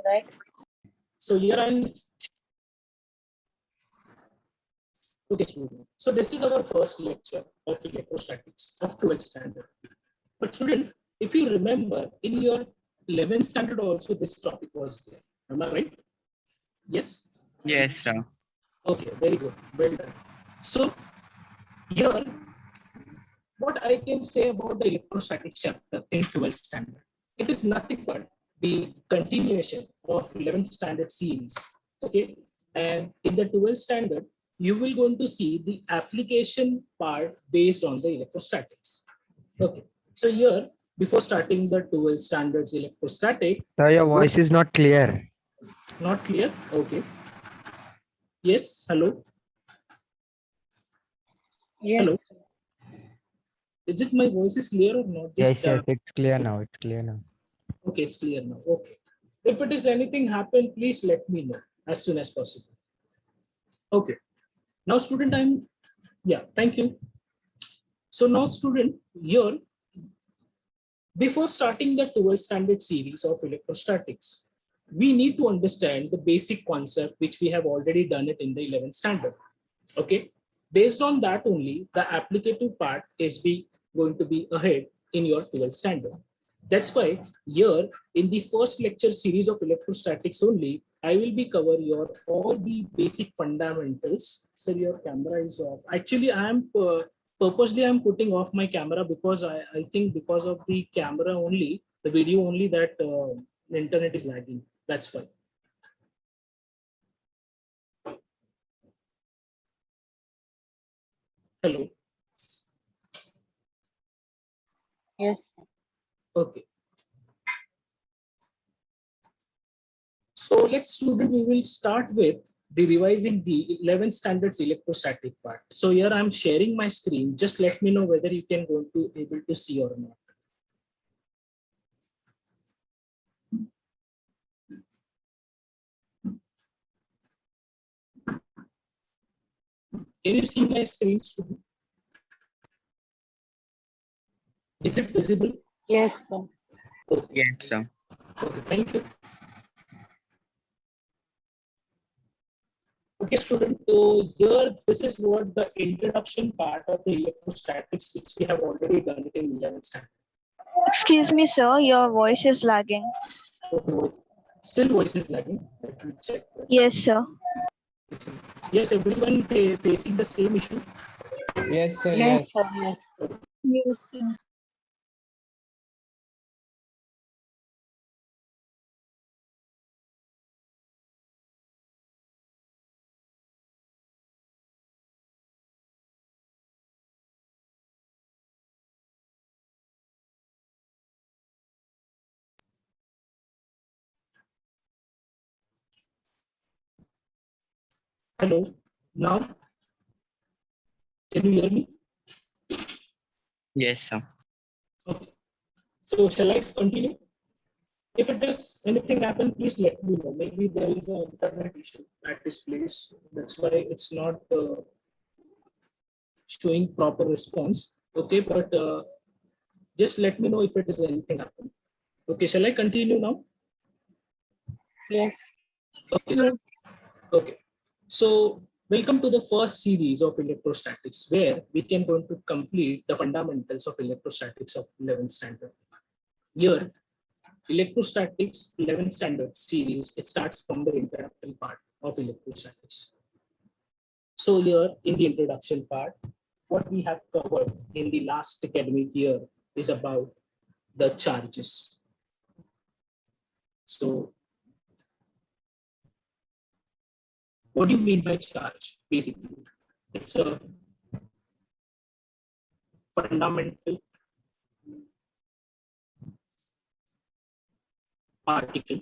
right? So here I'm okay, student. So this is our first lecture of electrostatics of 12th standard. But student, if you remember, in your 11th standard also this topic was there. Am I right? Yes. Yes, sir. Okay, very good. Well done. So here, what I can say about the electrostatic chapter in 12th standard, it is nothing but the continuation of 11th standard series. Okay, and in the 12th standard, you will going to see the application part based on the electrostatics. Okay, so here, before starting the 12th standards electrostatic, Sir, your voice is not clear. not clear. Okay. Yes. Hello. Hello. Yes. Is it my voice is clear or not? Yes, Just yes, it's clear now. It's clear now. okay, it's clear now. Okay. If it is anything happen, please let me know as soon as possible. Okay. Now, student, thank you. So now, student, here, before starting the 12th standard series of electrostatics, we need to understand the basic concept which we have already done it in the 11th standard. Okay. Based on that only, the applicative part is going to be ahead in your 12th standard. That's why here in the first lecture series of electrostatics only, I will be cover your all the basic fundamentals. So your camera is off. Actually, I am purposely I'm putting off my camera because I think because of the camera only, the video only that the internet is lagging. That's why. Hello. Yes. Okay. So let's student, we will start with the revising the 11th standards electrostatic part. So here I'm sharing my screen. Just let me know whether you can go to able to see or not. Can you see my screen, student? Is it visible? Yes, sir. Okay. Yes, sir. Okay, thank you. Okay, student. So here, this is what the introduction part of the electrostatics, which we have already done it in 11th standard. Excuse me, sir, your voice is lagging. Okay, still voice is lagging. Let me check. Yes, sir. Yes, everyone facing the same issue. Yes, sir. Yes, Yes. sir. Yes. Yes, sir. Hello. Now, can you hear me? Yes, sir. Okay. So shall I continue? If it does anything happen, please let me know. Maybe there is an internet issue at this place. That's why it's not showing proper response. Okay, but just let me know if it is anything happen. Okay, shall I continue now? Yes. Okay. Okay. So welcome to the first series of electrostatics, where we can going to complete the fundamentals of electrostatics of 11th standard. Here, electrostatics 11th standard series, it starts from the introduction part of electrostatics. So here in the introduction part, what we have covered in the last academic year is about the charges. So what do you mean by charge? Basically, it's a fundamental particle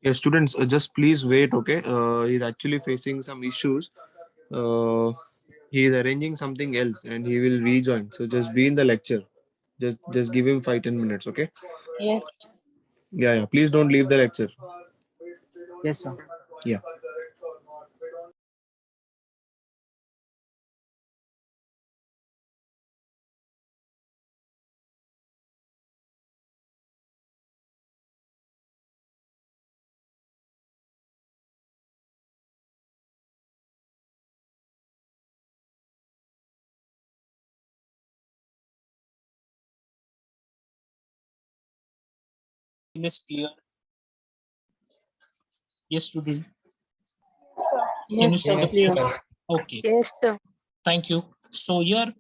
Yeah, students, just please wait, okay? He's actually facing some issues. Uh, he is arranging something else and he will rejoin. So just be in the lecture. Just give him 5-10 minutes, okay? Yes. Yeah, yeah. Please don't leave the lecture. Yes, sir. Yeah. Is clear? Yes, student. Can you Yes, see sir. the Clear. Okay, Yes, sir. thank you. So here,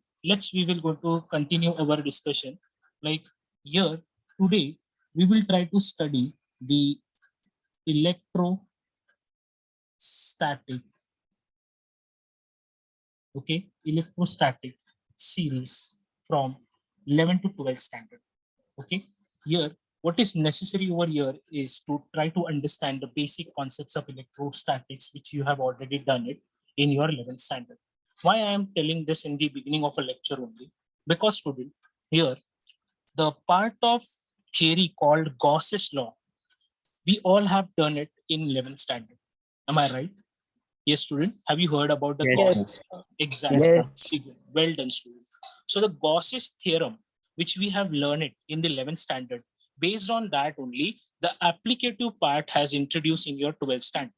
we will go to continue our discussion. Like here, today, we will try to study the electrostatic, okay, electrostatic series from 11 to 12 standard. Okay, here, what is necessary over here is to try to understand the basic concepts of electrostatics, which you have already done it in your 11th standard. Why I am telling this in the beginning of a lecture only? Because student, here, the part of theory called Gauss's law, we all have done it in 11th standard. Am I right? Yes, student. Have you heard about the Yes, sir. Gauss's? Yes. Exactly. Yes, Yes. Well done, student. So the Gauss's theorem, which we have learned it in the 11th standard, based on that only, the applicative part has introduced in your 12th standard.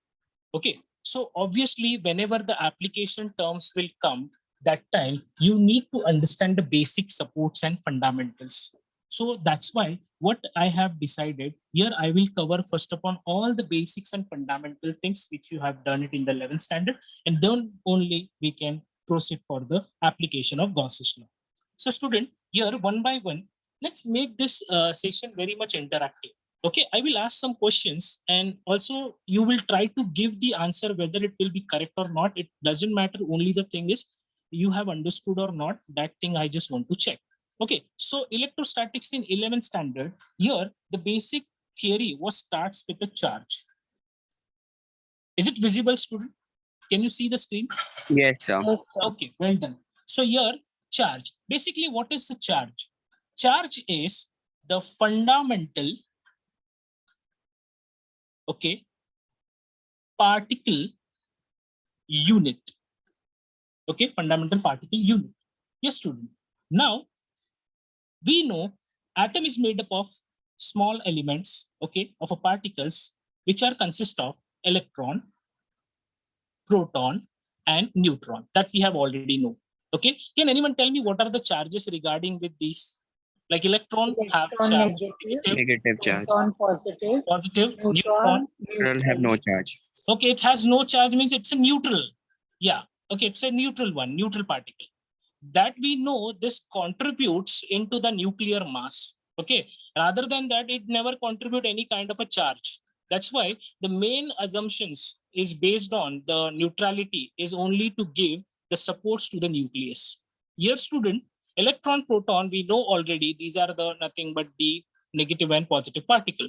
Okay. So obviously, whenever the application terms will come, that time you need to understand the basic supports and fundamentals. So that's why what I have decided here, I will cover first upon all the basics and fundamental things which you have done it in the 11th standard, and then only we can proceed for the application of Gauss's law. So student, here one by one, let's make this session very much interactive. Okay, I will ask some questions and also you will try to give the answer whether it will be correct or not. It doesn't matter. Only the thing is you have understood or not. That thing I just want to check. Okay, so electrostatics in 11th standard, here the basic theory was starts with a charge. Is it visible, student? Can you see the screen? Yes, sir. Yes, sir. Okay, well done. So here, charge. Basically, what is the charge? Charge is the fundamental, okay, particle unit. Okay, fundamental particle unit. Yes, student. Now, we know atom is made up of small elements, okay, of a particles, which are consist of electron, proton, and neutron. That we have already know. Okay, can anyone tell me what are the charges regarding with these? Like electron have Electron charge, negative, Negative charge. proton positive, positive, neutron. neutron Neutral have no neutral. charge. Okay, it has no charge means it's a neutral. Yeah, okay, it's a neutral one, neutral particle. That we know this contributes into the nuclear mass. Okay, rather than that, it never contribute any kind of a charge. That's why the main assumptions is based on the neutrality is only to give the supports to the nucleus. Here, student, electron, proton, we know already these are the nothing but the negative and positive particle.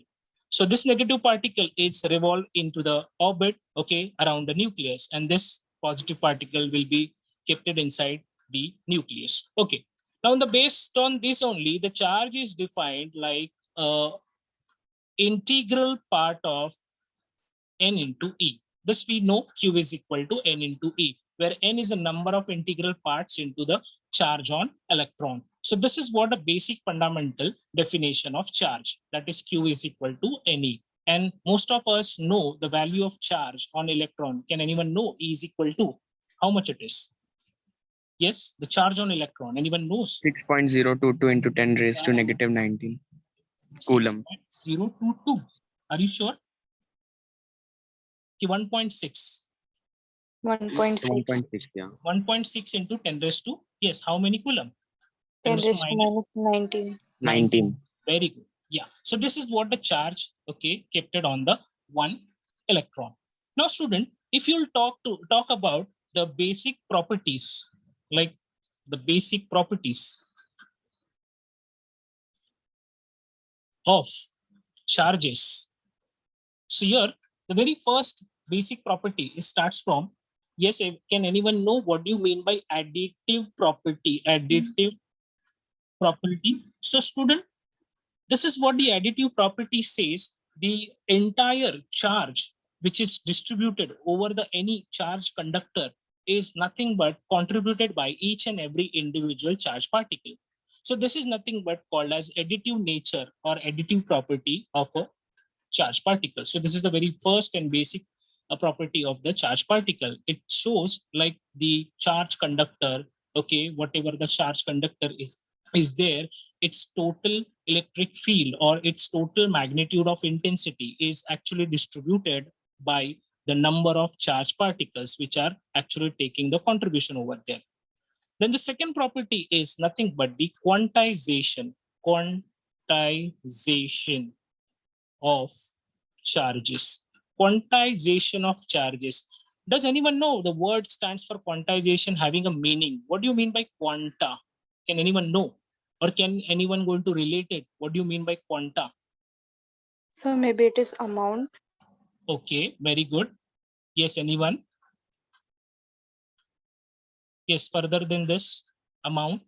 So this negative particle is revolved into the orbit, okay, around the nucleus, and this positive particle will be kept it inside the nucleus. Okay. Now, based on this only, the charge is defined like integral part of n into e. This we know Q is equal to n into e, where n is the number of integral parts into the charge on electron. So this is what a basic fundamental definition of charge, that is Q is equal to Ne. And most of us know the value of charge on electron. Can anyone know E is equal to how much it is? Yes, the charge on electron. Anyone knows? 6.022 into 10 raised to negative 19 coulomb. 6.022. Are you sure? 1.6. 1.6. 1.6, yeah. 1.6 into 10 raised to, yes, how many coulomb? 10 raised to raised to minus 19. 19. Very good. Yeah. So this is what the charge, okay, kept it on the one electron. Now, student, if you'll talk about the basic properties, like the basic properties of charges, So here, the very first basic property starts from, yes, can anyone know what do you mean by additive property? Additive property. So student, this is what the additive property says. The entire charge which is distributed over the any charge conductor is nothing but contributed by each and every individual charge particle. So this is nothing but called as additive nature or additive property of a charge particle. So this is the very first and basic property of the charge particle. It shows like the charge conductor, okay, whatever the charge conductor is there, its total electric field or its total magnitude of intensity is actually distributed by the number of charge particles which are actually taking the contribution over there. Then the second property is nothing but the quantization of charges. Quantization of charges. Does anyone know the word stands for quantization having a meaning? What do you mean by quanta? Can anyone know? Or can anyone going to relate it? What do you mean by quanta? So maybe it is amount. Okay, very good. Yes, anyone? Yes, further than this amount.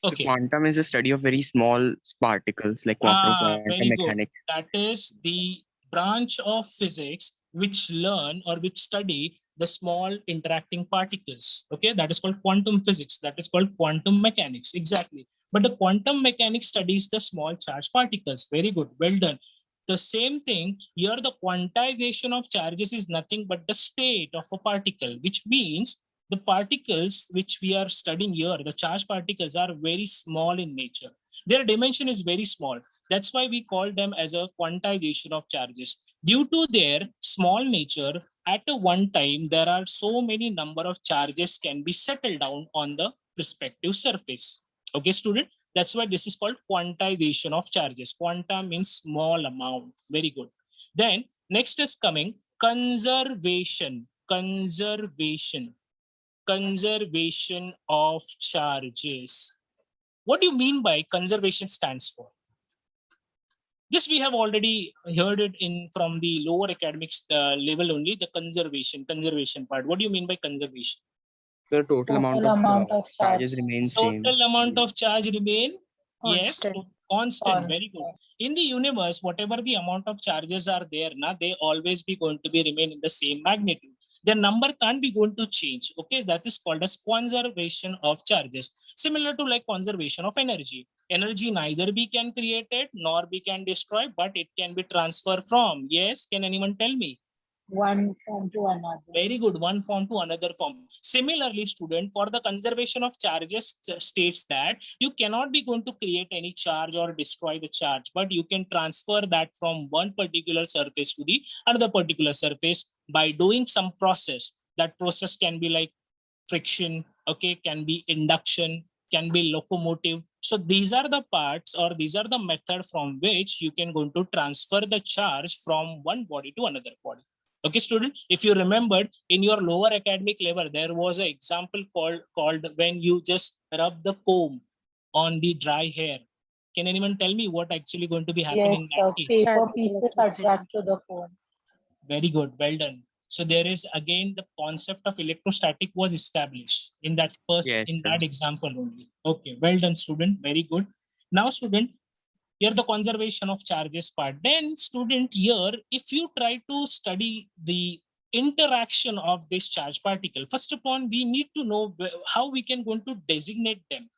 So quantum is a study of very small particles like quantum Very good. mechanics. That is the branch of physics which learn or which study the small interacting particles. Okay, that is called quantum physics. That is called quantum mechanics. Exactly. But the quantum mechanics studies the small charge particles. Very good. Well done. The same thing here, the quantization of charges is nothing but the state of a particle, which means the particles which we are studying here, the charge particles are very small in nature. Their dimension is very small. That's why we call them as a quantization of charges. Due to their small nature, at a one time, there are so many number of charges can be settled down on the respective surface. Okay, student? That's why this is called quantization of charges. Quanta means small amount. Very good. Then next is coming conservation. Conservation of charges. What do you mean by conservation stands for? This we have already heard it in from the lower academics level only, the conservation part. What do you mean by conservation? The total amount of charges remains same. Total amount of charge remain, yes, Constant. constant. Very good. In the universe, whatever the amount of charges are there, they always be going to be remain in the same magnitude. Their number can't be going to change. Okay, that is called as conservation of charges. Similar to like conservation of energy. Energy neither be can created nor be can destroy, but it can be transferred from. Yes, can anyone tell me? One form to another. Very good. One form to another form. Similarly, student, for the conservation of charges states that you cannot be going to create any charge or destroy the charge, but you can transfer that from one particular surface to the another particular surface by doing some process. That process can be like friction, okay, can be induction, can be locomotive. So these are the parts or these are the method from which you can going to transfer the charge from one body to another body. Okay, student, if you remembered in your lower academic level, there was an example called when you just rub the comb on the dry hair. Can anyone tell me what actually going to be happening in that case? Paper pieces attract to the phone. Very good, well done. So there is again the concept of electrostatic was established in that first, in that example only. Okay, well done, student. Very good. Now, student, here the conservation of charges part. Then, student, here, if you try to study the interaction of this charge particle, first of all, we need to know how we can going to designate them.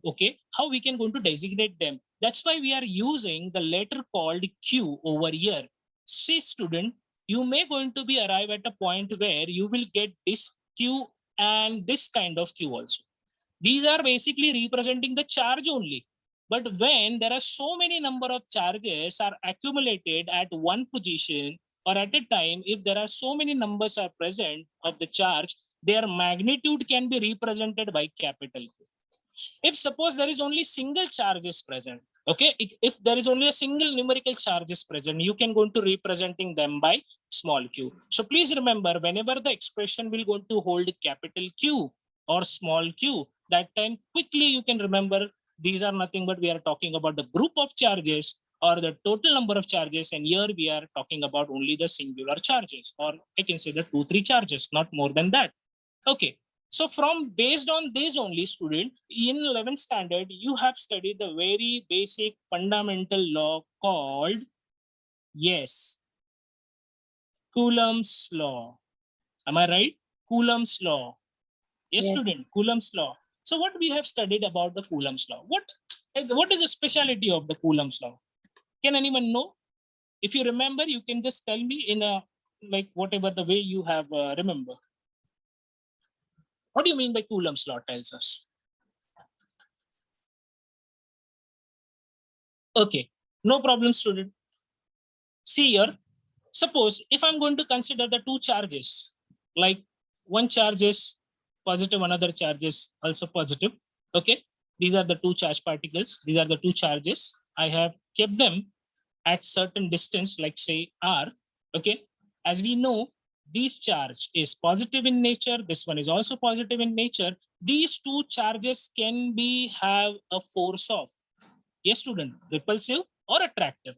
Okay, how we can going to designate them. That's why we are using the letter called Q over here. See, student, you may going to be arrive at a point where you will get this Q and this kind of Q also. These are basically representing the charge only. But when there are so many number of charges are accumulated at one position or at a time, if there are so many numbers are present of the charge, their magnitude can be represented by capital Q. If suppose there is only single charges present, okay, if there is only a single numerical charges present, you can go to representing them by small q. So please remember, whenever the expression will go to hold capital Q or small q, that time quickly you can remember these are nothing but we are talking about the group of charges or the total number of charges, and here we are talking about only the singular charges, or I can say the 2-3 charges, not more than that. Okay, so from based on this only, student, in 11th standard, you have studied the very basic fundamental law called, yes, Coulomb's law. Am I right? Coulomb's law. Yes, Yes. student, Coulomb's law. So what we have studied about the Coulomb's law? What is the speciality of the Coulomb's law? Can anyone know? If you remember, you can just tell me in a, like, whatever the way you have remember. What do you mean by Coulomb's law tells us? Okay, no problem, student. See here, suppose if I'm going to consider the two charges, like one charge is positive, another charge is also positive. Okay, these are the two charge particles. These are the two charges. I have kept them at certain distance, like say R. Okay, as we know, this charge is positive in nature. This one is also positive in nature. These two charges can be have a force of, yes, student, repulsive or attractive.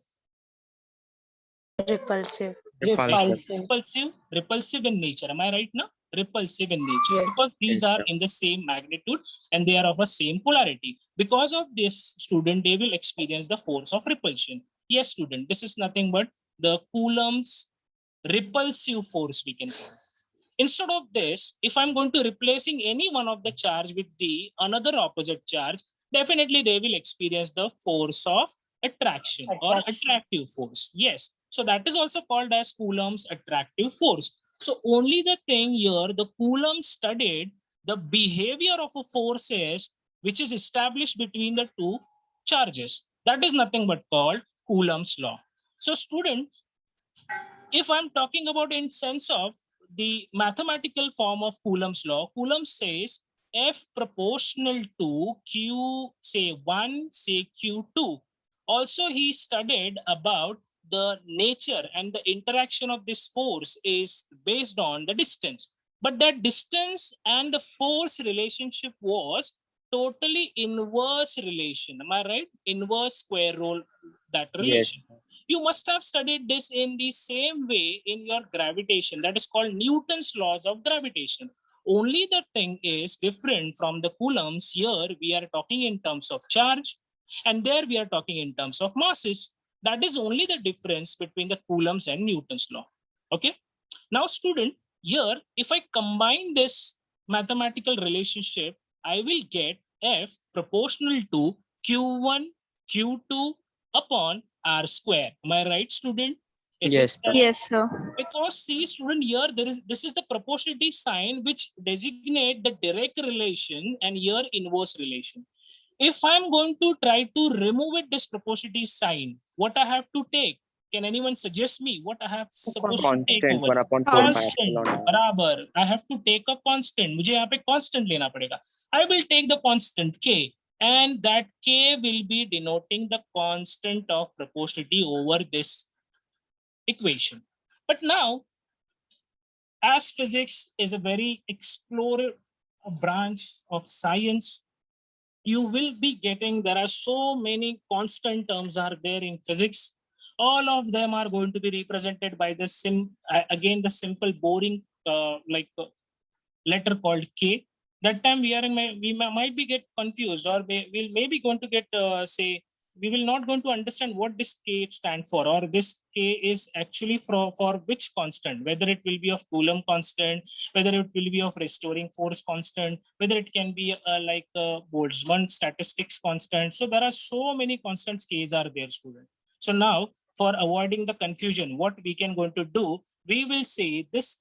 Repulsive. Repulsive. Repulsive in nature. Am I right now? Repulsive in nature, Yes. because these Yes, are sir. in the same magnitude and they are of a same polarity. Because of this, student, they will experience the force of repulsion. Yes, student, this is nothing but the Coulomb's repulsive force, we can call. Instead of this, if I'm going to replacing any one of the charge with the another opposite charge, definitely they will experience the force of attraction or Attraction. attractive force. Yes. So that is also called as Coulomb's attractive force. So only the thing here, the Coulomb studied the behavior of a forces which is established between the two charges. That is nothing but called Coulomb's law. So student, if I'm talking about in sense of the mathematical form of Coulomb's law, Coulomb says F proportional to Q, say 1, say Q2. Also, he studied about the nature and the interaction of this force is based on the distance. But that distance and the force relationship was totally inverse relation. Am I right? Inverse square rule, that relation. You must have studied this in the same way in your gravitation. That is called Newton's laws of gravitation. Only the thing is different from the Coulomb's. Here we are talking in terms of charge, and there we are talking in terms of masses. That is only the difference between the Coulomb's and Newton's law. Okay. Now, student, here if I combine this mathematical relationship, I will get F proportional to Q1, Q2 upon R square. Am I right, student? Is Yes, it correct? Yes, sir. Because see, student, here this is the proportionality sign which designate the direct relation and here inverse relation. If I'm going to try to remove it, this proportionality sign, what I have to take? Can anyone suggest me what I have supposed to take constant over? 1/4 pi Constant, epsilon r. बराबर. I have to take a constant. मुझे यहाँ पे constant लेना पड़ेगा. I will take the constant k, and that k will be denoting the constant of proportionality over this equation. But now, as physics is a very explorer branch of science, you will be getting, there are so many constant terms are there in physics. All of them are going to be represented by the again the simple boring letter called k. That time might be get confused, or we'll maybe going to get say we will not going to understand what this k stand for, or this k is actually for which constant, whether it will be of Coulomb constant, whether it will be of restoring force constant, whether it can be like Boltzmann statistics constant. So there are so many constants k's are there, student. So now, for avoiding the confusion, what we can going to do, we will say this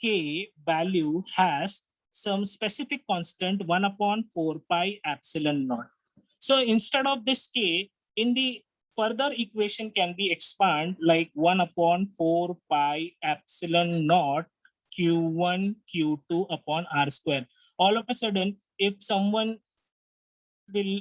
k value has some specific constant 1/4 pi epsilon naught. So instead of this k, in the further equation can be expand like 1/4 pi epsilon naught q1 q2 upon r square. All of a sudden, if someone will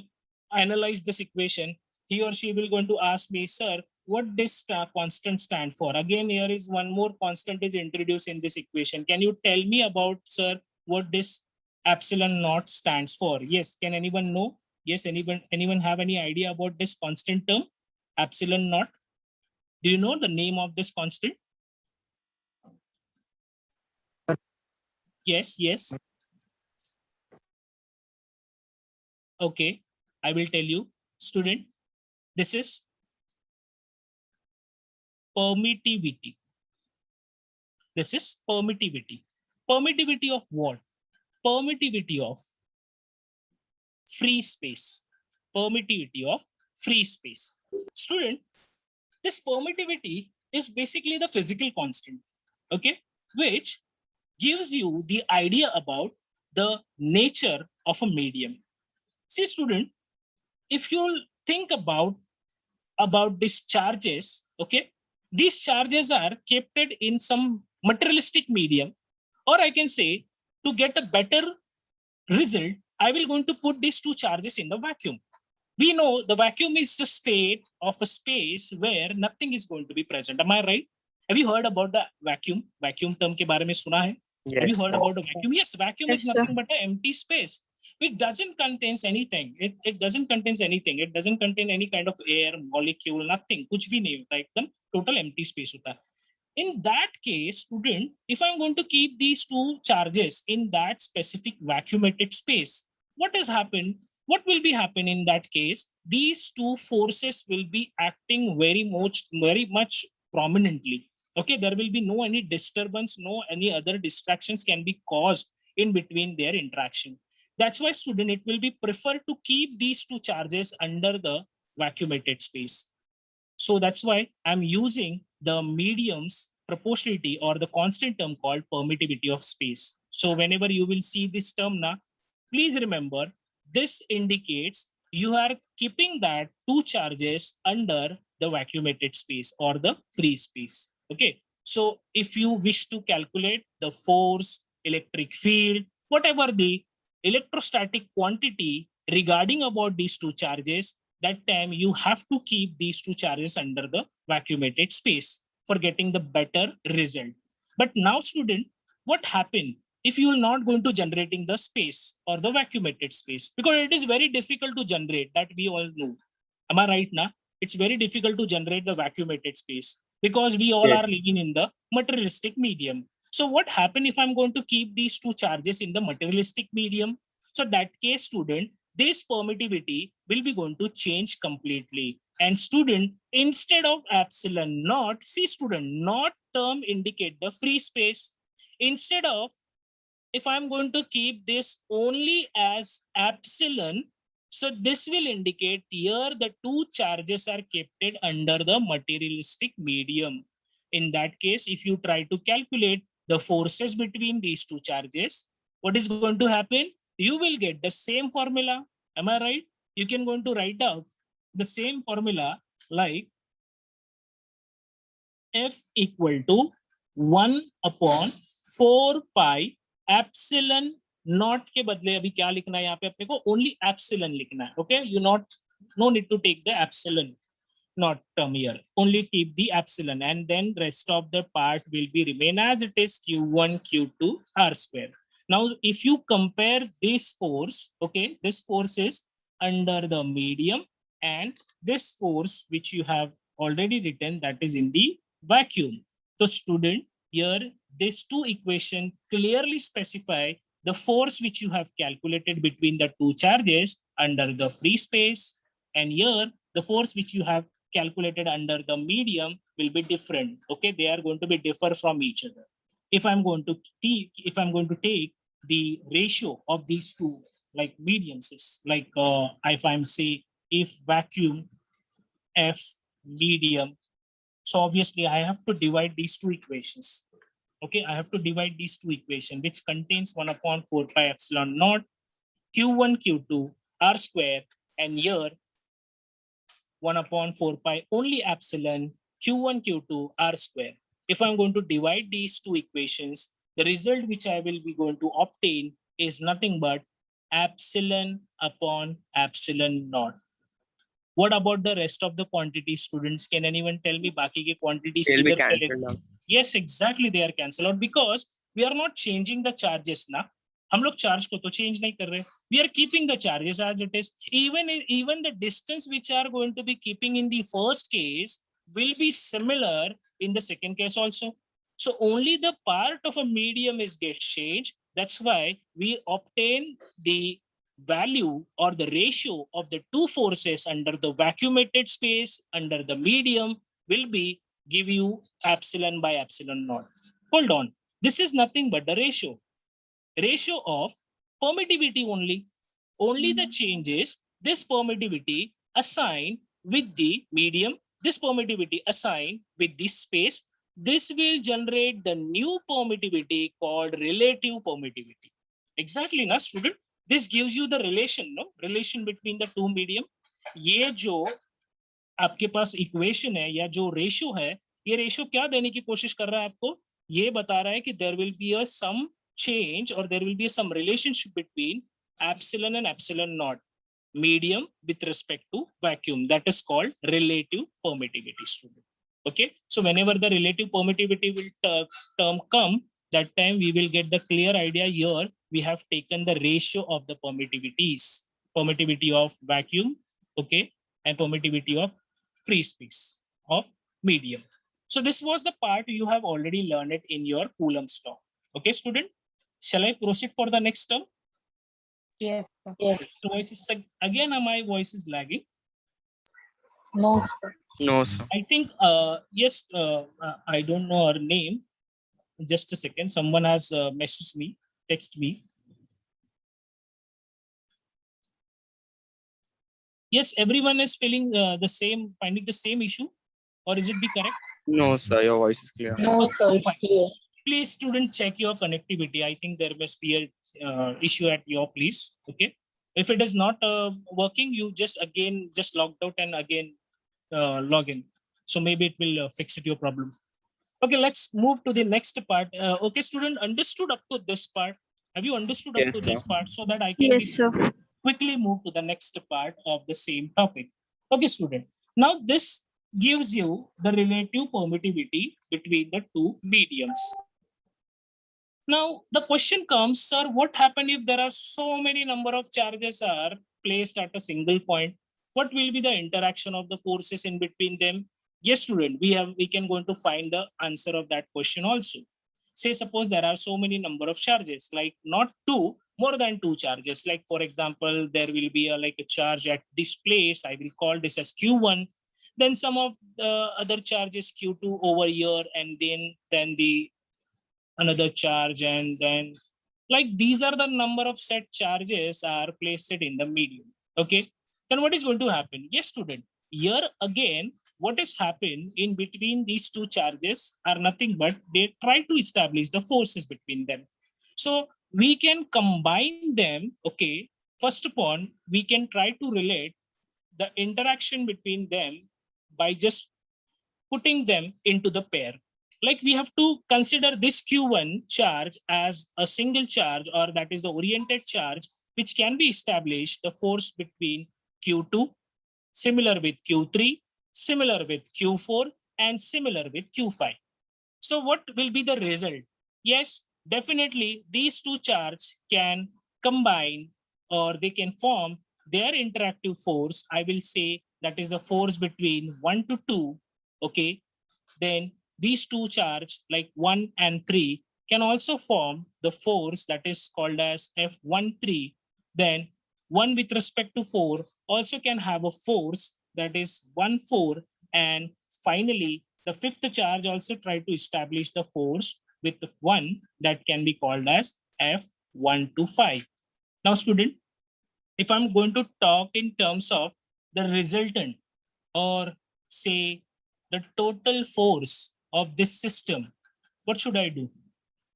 analyze this equation, he or she will going to ask me, sir, what this constant stand for? Again, here is one more constant is introduced in this equation. Can you tell me about, sir, what this epsilon naught stands for? Yes, can anyone know? Yes, anyone have any idea about this constant term? epsilon naught? Do you know the name of this constant? Yes, yes. Okay, I will tell you, student, this is permittivity. This is permittivity. Permittivity of what? Permittivity of free space. Permittivity of free space. Student, this permittivity is basically the physical constant, okay, which gives you the idea about the nature of a medium. See, student, if you think about these charges, okay, these charges are kept in some materialistic medium, or I can say, to get a better result, I will going to put these two charges in the vacuum. We know the vacuum is the state of a space where nothing is going to be present. Am I right? Have you heard about the vacuum? Vacuum term के बारे में सुना है? Have you heard about the vacuum? Yes, vacuum Yes, is sir. nothing but an empty space which doesn't contain anything. It doesn't contain anything. It doesn't contain any kind of air, molecule, nothing. कुछ भी नहीं होता, एकदम total empty space होता है. In that case, student, if I'm going to keep these two charges in that specific vacuumated space, what has happened? What will be happen in that case? These two forces will be acting very much prominently. Okay, there will be no any disturbance, no any other distractions can be caused in between their interaction. That's why, student, it will be preferred to keep these two charges under the vacuumated space. So that's why I'm using the medium's proportionality or the constant term called permittivity of space. So whenever you will see this term now, please remember this indicates you are keeping that two charges under the vacuumated space or the free space. Okay. So if you wish to calculate the force, electric field, whatever the electrostatic quantity regarding about these two charges, that time you have to keep these two charges under the vacuumated space for getting the better result. But now, student, what happened if you are not going to generating the space or the vacuumated space? Because it is very difficult to generate, that we all know. Am I right now? It's very difficult to generate the vacuumated space because we all Yes. are living in the materialistic medium. So what happened if I'm going to keep these two charges in the materialistic medium? So that case, student, this permittivity will be going to change completely. And student, instead of epsilon naught, see student, naught term indicate the free space. Instead of, if I'm going to keep this only as epsilon, so this will indicate here the two charges are kept under the materialistic medium. In that case, if you try to calculate the forces between these two charges, what is going to happen? You will get the same formula. Am I right? You can going to write out the same formula like F equal to 1 upon 4 pi epsilon not के बदले अभी क्या लिखना है यहाँ पे अपने को? ओनली एप्सिलन लिखना है. Okay, you not, no need to take the epsilon not term here, only keep the epsilon, and then rest of the part will be remain as it is, q1 q2 r square. Now if you compare this force, okay, this force is under the medium and this force which you have already written, that is in the vacuum. So student, here these two equations clearly specify the force which you have calculated between the two charges under the free space, and here the force which you have calculated under the medium will be different. Okay, they are going to be differ from each other. If I'm going to take the ratio of these two like mediums is like if I'm say if vacuum F medium, so obviously I have to divide these two equations. Okay, I have to divide these two equations which contains 1 upon 4 pi epsilon naught q1 q2 r square, and here 1 upon 4 pi only epsilon q1 q2 r square. If I'm going to divide these two equations, the result which I will be going to obtain is nothing but epsilon upon epsilon naught. What about the rest of the quantity, students? Can anyone tell me बाकी के quantities They'll be किधर चले? cancelled out. Yes, exactly, they are cancelled out because we are not changing the charges now. हम लोग charge को तो change नहीं कर रहे, we are keeping the charges as it is. Even the distance which are going to be keeping in the first case will be similar in the second case also. So only the part of a medium is get changed. That's why we obtain the value or the ratio of the two forces under the vacuumated space under the medium will be give you epsilon by epsilon naught. Hold on, this is nothing but the ratio of permittivity only. Only the change is this permittivity assigned with the medium, this permittivity assigned with this space. This will generate the new permittivity called relative permittivity. Exactly ना student? This gives you the relation, no? Relation between the two medium. ये जो आपके पास equation है या जो ratio है, ये ratio क्या देने की कोशिश कर रहा है आपको? ये बता रहा है कि there will be a some change or there will be some relationship between epsilon and epsilon naught medium with respect to vacuum. That is called relative permittivity, student. Okay, so whenever the relative permittivity will term come, that time we will get the clear idea. Here we have taken the ratio of the permittivities, permittivity of vacuum, okay, and permittivity of free space of medium. So this was the part you have already learned it in your Coulomb's law. Okay, student, shall I proceed for the next term? Yes, sir. Yes. So voice is again, my voice is lagging. No, sir. No, sir. I think yes, I don't know her name. Just a second, someone has messaged me, text me. Yes, everyone is feeling the same, finding the same issue, or is it be correct? No, sir. Your voice is clear. No, sir. It's Fine. clear. Please, student, check your connectivity. I think there must be a issue at your place. Okay, if it is not working, you just again just logged out and again log in. So maybe it will fix it your problem. Okay, let's move to the next part. Okay, student, understood up to this part? Have you understood up Yes, to this sir. part so that I can Yes, sir. quickly move to the next part of the same topic? Okay, student. Now this gives you the relative permittivity between the two mediums. Now the question comes, sir, what happens if there are so many number of charges are placed at a single point? What will be the interaction of the forces in between them? Yes, student, we can going to find the answer of that question also. Say suppose there are so many number of charges, like not two, more than two charges. Like for example, there will be like a charge at this place. I will call this as Q1. Then some of the other charges Q2 over here, and then the another charge, and then like these are the number of set charges are placed in the medium. Okay, then what is going to happen? Yes, student, here again what has happened in between these two charges are nothing but they try to establish the forces between them. So we can combine them. Okay, first upon we can try to relate the interaction between them by just putting them into the pair. Like we have to consider this Q1 charge as a single charge, or that is the oriented charge, which can be established the force between Q2, similar with Q3, similar with Q4, and similar with Q5. So what will be the result? Yes, definitely these two charges can combine or they can form their interactive force. I will say that is the force between 1 to 2. Okay, then these two charge like 1 and 3 can also form the force that is called as F13. Then 1 with respect to 4 also can have a force that is 1, 4. And finally, the fifth charge also try to establish the force with the 1 that can be called as F1 to 5. Now, student, if I'm going to talk in terms of the resultant, or say the total force of this system, what should I do?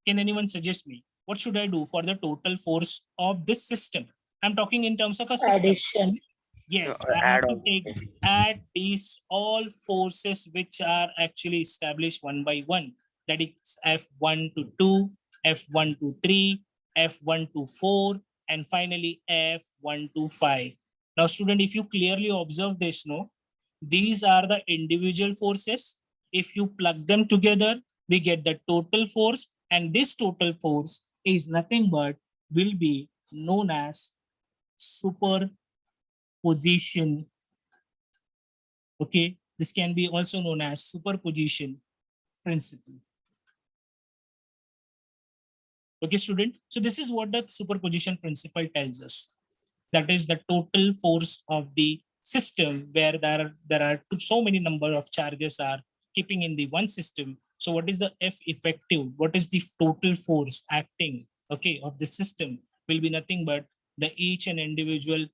Can anyone suggest me? What should I do for the total force of this system? I'm talking in terms of a system. Addition. Yes, So, I add have to all. add these all forces which are actually established one by one. That is F1 to 2, F1 to 3, F1 to 4, and finally F1 to 5. Now, student, if you clearly observe this, no, these are the individual forces. If you plug them together, we get the total force, and this total force is nothing but will be known as superposition. Okay, this can be also known as superposition principle. Okay, student. So this is what the superposition principle tells us. That is the total force of the system where there are so many number of charges are keeping in the one system. So what is the F effective? What is the total force acting, okay, of the system will be nothing but the each and individual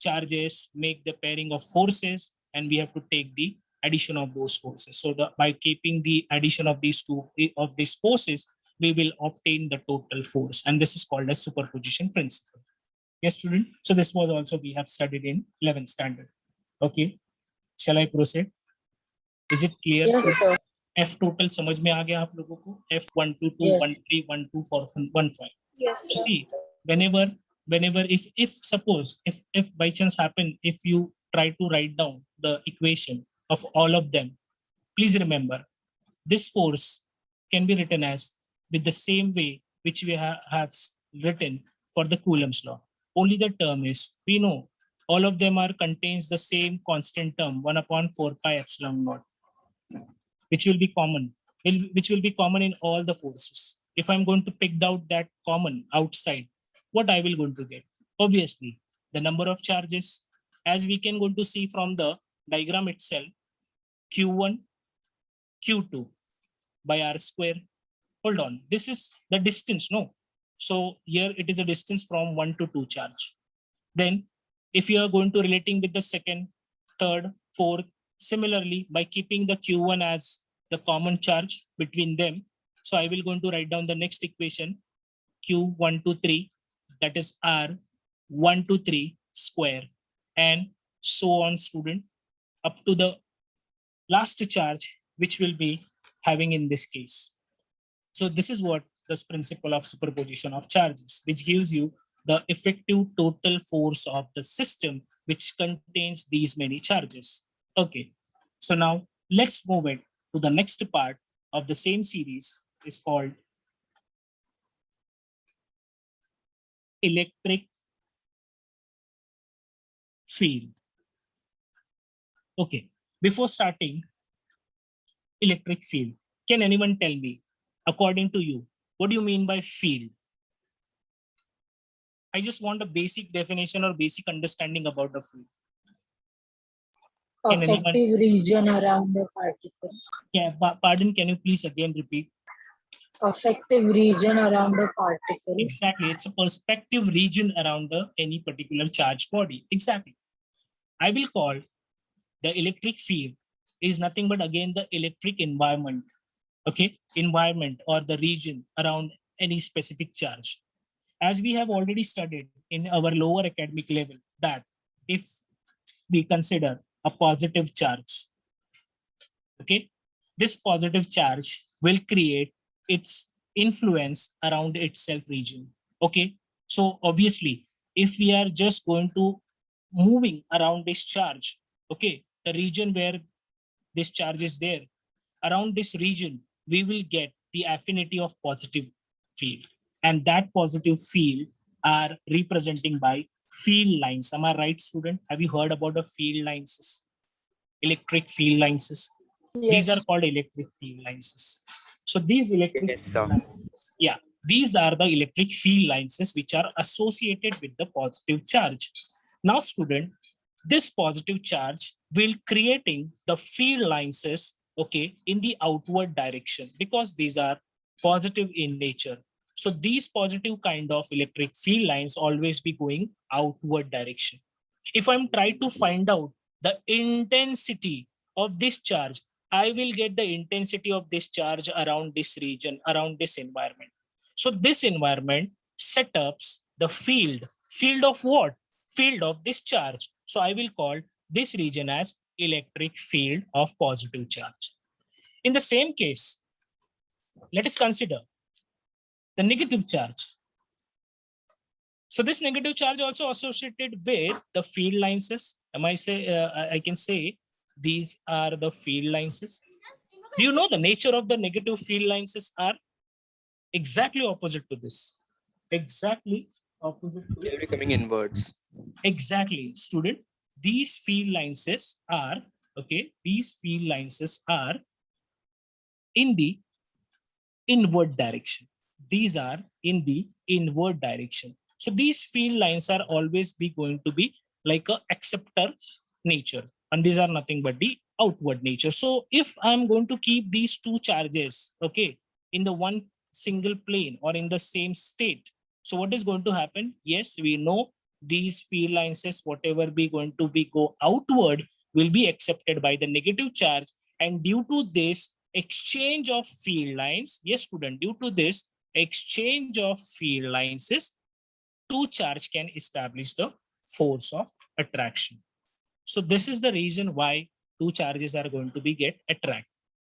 charges make the pairing of forces, and we have to take the addition of those forces. So by keeping the addition of these forces, we will obtain the total force, and this is called as superposition principle. Yes, student. So this was also we have studied in 11th standard. Okay. Shall I proceed? Is it clear? Yes, So sir. F total समझ में आ गया आप लोगों को? F1, 2, 2, Yes. 1, 3, 1, 2, 4, 1, 5. Yes, So see, whenever if suppose if by chance happen, if you try to write down the equation of all of them, please remember this force can be written as with the same way which we have written for the Coulomb's law. Only the term is, we know all of them are contains the same constant term 1 upon 4 pi epsilon naught, which will be common, which will be common in all the forces. If I'm going to pick out that common outside, what I will going to get? Obviously, the number of charges, as we can going to see from the diagram itself, Q1, Q2 by R square. Hold on, this is the distance, no? So here it is a distance from 1 to 2 charge. Then if you are going to relating with the second, third, fourth, similarly by keeping the Q1 as the common charge between them, so I will going to write down the next equation, Q1 to 3, that is R1 to 3 square, and so on, student, up to the last charge which will be having in this case. So this is what this principle of superposition of charges, which gives you the effective total force of the system which contains these many charges. Okay, so now let's move it to the next part of the same series, is called electric field. Okay, before starting electric field, can anyone tell me, according to you, what do you mean by field? I just want a basic definition or basic understanding about the field. Can anyone- Effective region around the particle. Pardon, can you please again repeat? Effective region around the particle. Exactly, it's a perspective region around any particular charged body. Exactly. I will call the electric field is nothing but again the electric environment. Okay, environment or the region around any specific charge. As we have already studied in our lower academic level, that if we consider a positive charge, okay, this positive charge will create its influence around itself region. Okay, so obviously if we are just going to moving around this charge, okay, the region where this charge is there, around this region we will get the affinity of positive field, and that positive field are representing by field lines. Am I right, student? Have you heard about the field lines? Electric field lines. These are called electric field lines. So these electric Yes, field sir. lines, yeah, these are the electric field lines which are associated with the positive charge. Now, student, this positive charge will creating the field lines, okay, in the outward direction, because these are positive in nature. So these positive kind of electric field lines always be going outward direction. If I'm trying to find out the intensity of this charge, I will get the intensity of this charge around this region, around this environment. So this environment setups the field of what? Field of this charge. So I will call this region as electric field of positive charge. In the same case, let us consider the negative charge. So this negative charge also associated with the field lines. I can say these are the field lines. Do you know the nature of the negative field lines are exactly opposite to this? Exactly opposite to They'll it. be coming inwards. Exactly, student. These field lines are okay. These field lines are in the inward direction. These are in the inward direction. So these field lines are always be going to be like a acceptor's nature, and these are nothing but the outward nature. So if I'm going to keep these two charges, okay, in the one single plane or in the same state, so what is going to happen? Yes, we know these field lines, whatever be going to be go outward, will be accepted by the negative charge, and due to this exchange of field lines, yes student, due to this exchange of field lines, is two charge can establish the force of attraction. So this is the reason why two charges are going to be get attract,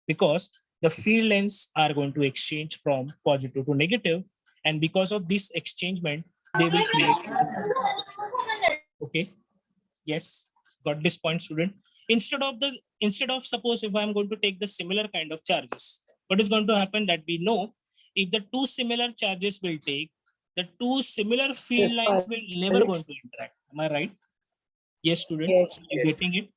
because the field lines are going to exchange from positive to negative, and because of this exchangement they will create. Okay, yes, got this point student. Instead of suppose if I'm going to take the similar kind of charges, what is going to happen that we know, if the two similar charges will take, the two similar field lines will never going to interact. Am I right? Yes student, Yes. you getting it?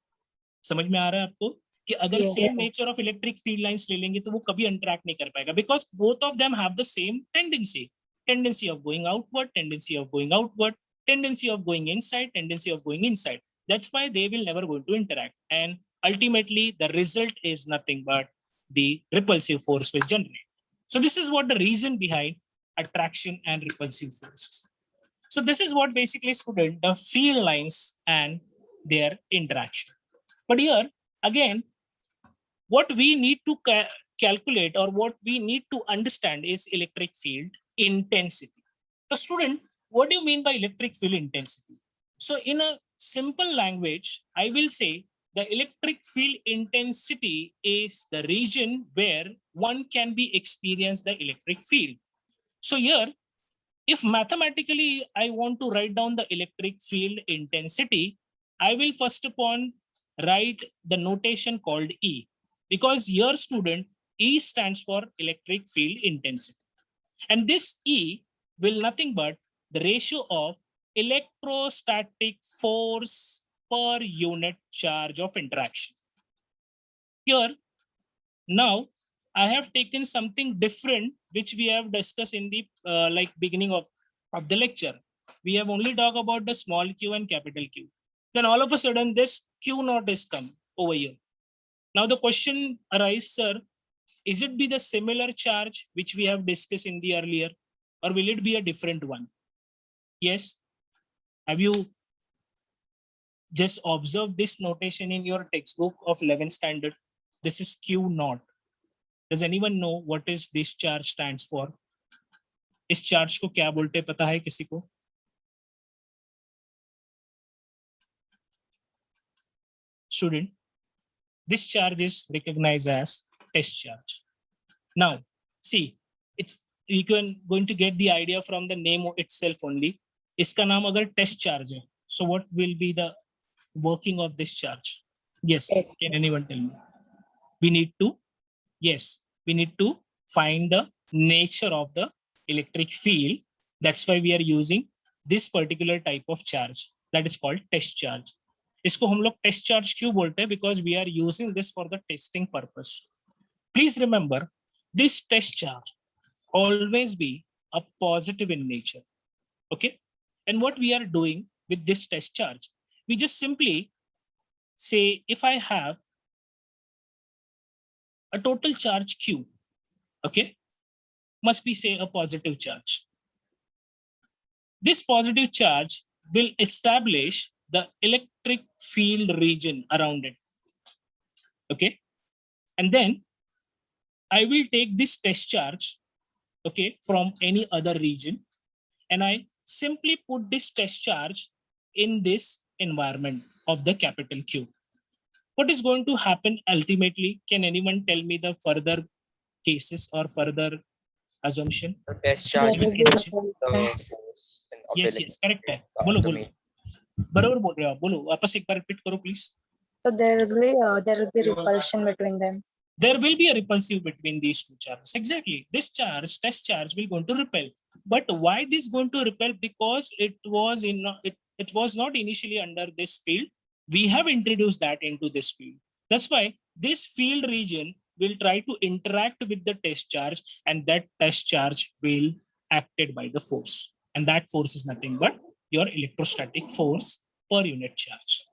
समझ में आ रहा है आपको कि अगर Yes. Same nature of electric field lines ले लेंगे तो वो कभी इंटरेक्ट नहीं कर पाएगा, because both of them have the same tendency of going outward, tendency of going outward, tendency of going inside, tendency of going inside. That's why they will never going to interact, and ultimately the result is nothing but the repulsive force will generate. So this is what the reason behind attraction and repulsive forces. So this is what basically student the field lines and their interaction. But here again, what we need to calculate or what we need to understand is electric field intensity. So student, what do you mean by electric field intensity? So in a simple language, I will say the electric field intensity is the region where one can be experience the electric field. So here, if mathematically I want to write down the electric field intensity, I will first upon write the notation called E, because here student, E stands for electric field intensity. And this E will nothing but the ratio of electrostatic force per unit charge of interaction. Here, now I have taken something different which we have discussed in the like beginning of the lecture. We have only talked about the small q and capital Q. Then all of a sudden this Q naught is come over here. Now the question arises, sir, is it be the similar charge which we have discussed in the earlier, or will it be a different one? Yes. Have you just observed this notation in your textbook of 11th standard? This is Q naught. Does anyone know what is this charge stands for? इस charge को क्या बोलते पता है किसी को? Student, this charge is recognized as test charge. Now, see, it's you can going to get the idea from the name itself only. इसका नाम अगर test charge है, so what will be the working of this charge? Yes, can anyone tell me? We need to find the nature of the electric field. That's why we are using this particular type of charge that is called test charge. इसको हम लोग test charge क्यों बोलते हैं? Because we are using this for the testing purpose. Please remember, this test charge always be a positive in nature. Okay, and what we are doing with this test charge, we just simply say if I have a total charge Q, okay, must be say a positive charge. This positive charge will establish the electric field region around it. Okay, and then I will take this test charge, okay, from any other region, and I simply put this test charge in this environment of the capital Q. What is going to happen ultimately? Can anyone tell me the further cases or further assumption? The test charge will There will be change the force of the Yes, electric correct है. field बोलो of the बोलो. main. बराबर बोल रहे हो आप. बोलो वापस एक बार repeat करो please. So there will be repulsion between them. There will be a repulsive between these two charges. Exactly. This charge, test charge, will going to repel. But why this going to repel? Because it was not initially under this field. We have introduced that into this field. That's why this field region will try to interact with the test charge, and that test charge will acted by the force. And that force is nothing but your electrostatic force per unit charge.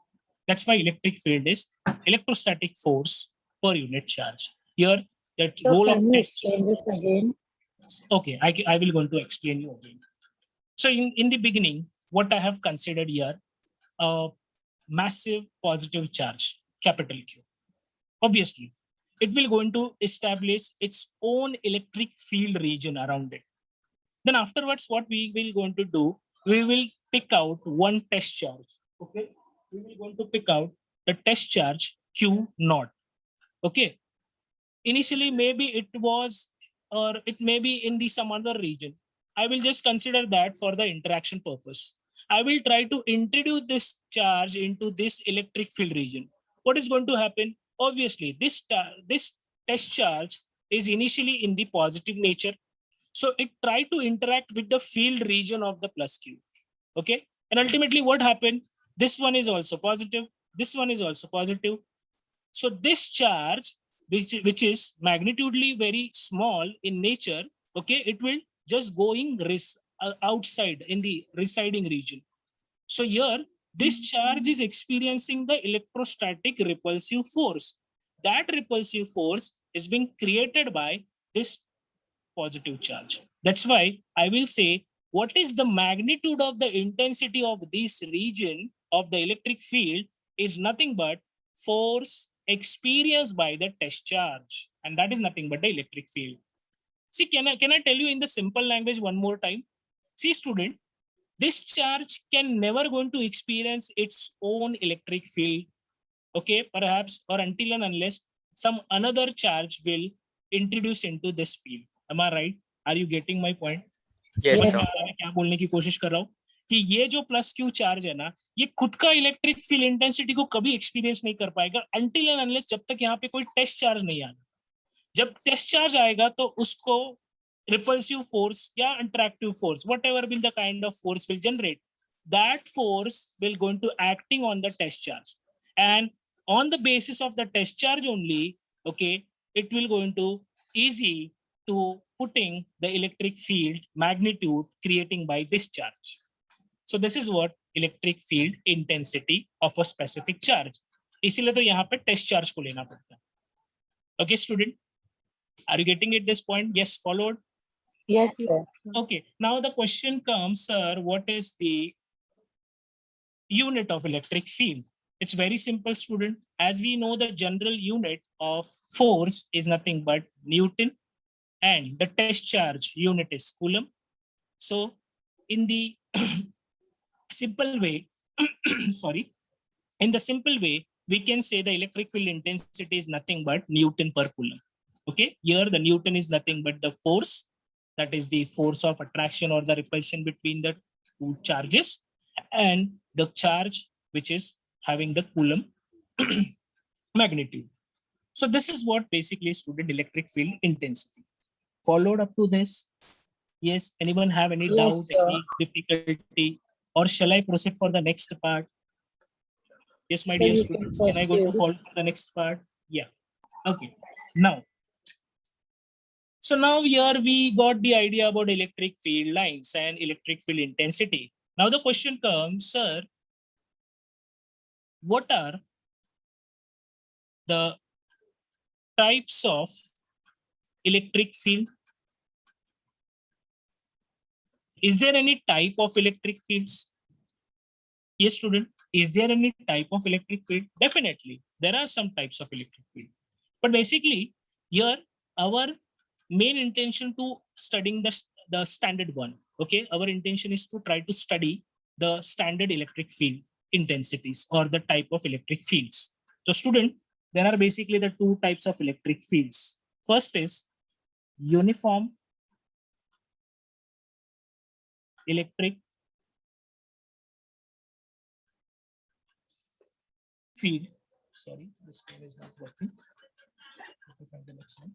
That's why electric field is electrostatic force per unit charge. Here, that So role of can you test explain this again? okay, I will going to explain you again. So in the beginning, what I have considered here, a massive positive charge, capital Q. Obviously, it will going to establish its own electric field region around it. Then afterwards, what we will going to do, we will pick out one test charge. Okay, we will going to pick out the test charge Q naught. Okay, initially maybe it was, or it may be in the some other region. I will just consider that for the interaction purpose. I will try to introduce this charge into this electric field region. What is going to happen? Obviously, this test charge is initially in the positive nature. So it try to interact with the field region of the plus Q. Okay. And ultimately what happened? This one is also positive. This one is also positive. So this charge, which is magnitudely very small in nature, okay, it will just going outside in the residing region. So here, this charge is experiencing the electrostatic repulsive force. That repulsive force is being created by this positive charge. That's why I will say, what is the magnitude of the intensity of this region of the electric field is nothing but force experienced by the test charge. And that is nothing but the electric field. See, can I tell you in the simple language one more time? See, student, this charge can never going to experience its own electric field. Okay, perhaps, or until and unless some another charge will introduce into this field. Am I right? Are you getting my point? Yes, समझ sir. में आ रहा है मैं क्या बोलने की कोशिश कर रहा हूँ कि ये जो प्लस क्यू चार्ज है ना, ये खुद का इलेक्ट्रिक फील्ड इंटेंसिटी को कभी एक्सपीरियंस नहीं कर पाएगा अनटिल एंड अनलेस जब तक यहाँ पे कोई टेस्ट चार्ज नहीं आएगा. जब टेस्ट चार्ज आएगा तो उसको repulsive force या attractive force, whatever will the kind of force will generate, that force will going to acting on the test charge, and on the basis of the test charge only, okay, it will going to easy to putting the electric field magnitude creating by this charge. So this is what electric field intensity of a specific charge. इसीलिए तो यहाँ पे test charge को लेना पड़ता है. Okay, student, are you getting it this point? Yes, followed. Yes, sir. Okay, now the question comes, sir, what is the unit of electric field? It's very simple, student. As we know, the general unit of force is nothing but Newton, and the test charge unit is Coulomb. So in the simple way, sorry, in the simple way, we can say the electric field intensity is nothing but Newton per Coulomb. Okay, here the Newton is nothing but the force, that is the force of attraction or the repulsion between the two charges, and the charge which is having the Coulomb magnitude. So this is what basically student electric field intensity. Followed up to this? Yes, anyone have any Yes, doubt, sir. any difficulty, or shall I proceed for the next part? Yes, my So dear you can students, can I go to proceed. follow the next part? Yeah. Okay. Now, so now here we got the idea about electric field lines and electric field intensity. Now the question comes, sir, what are the types of electric field? Is there any type of electric fields? Yes, student. Is there any type of electric field? Definitely, there are some types of electric field. But basically, here our main intention to studying the standard one. Okay, our intention is to try to study the standard electric field intensities or the type of electric fields. So, student, there are basically the two types of electric fields. First is uniform electric field. Sorry, this pen is not working. Let me find the next one.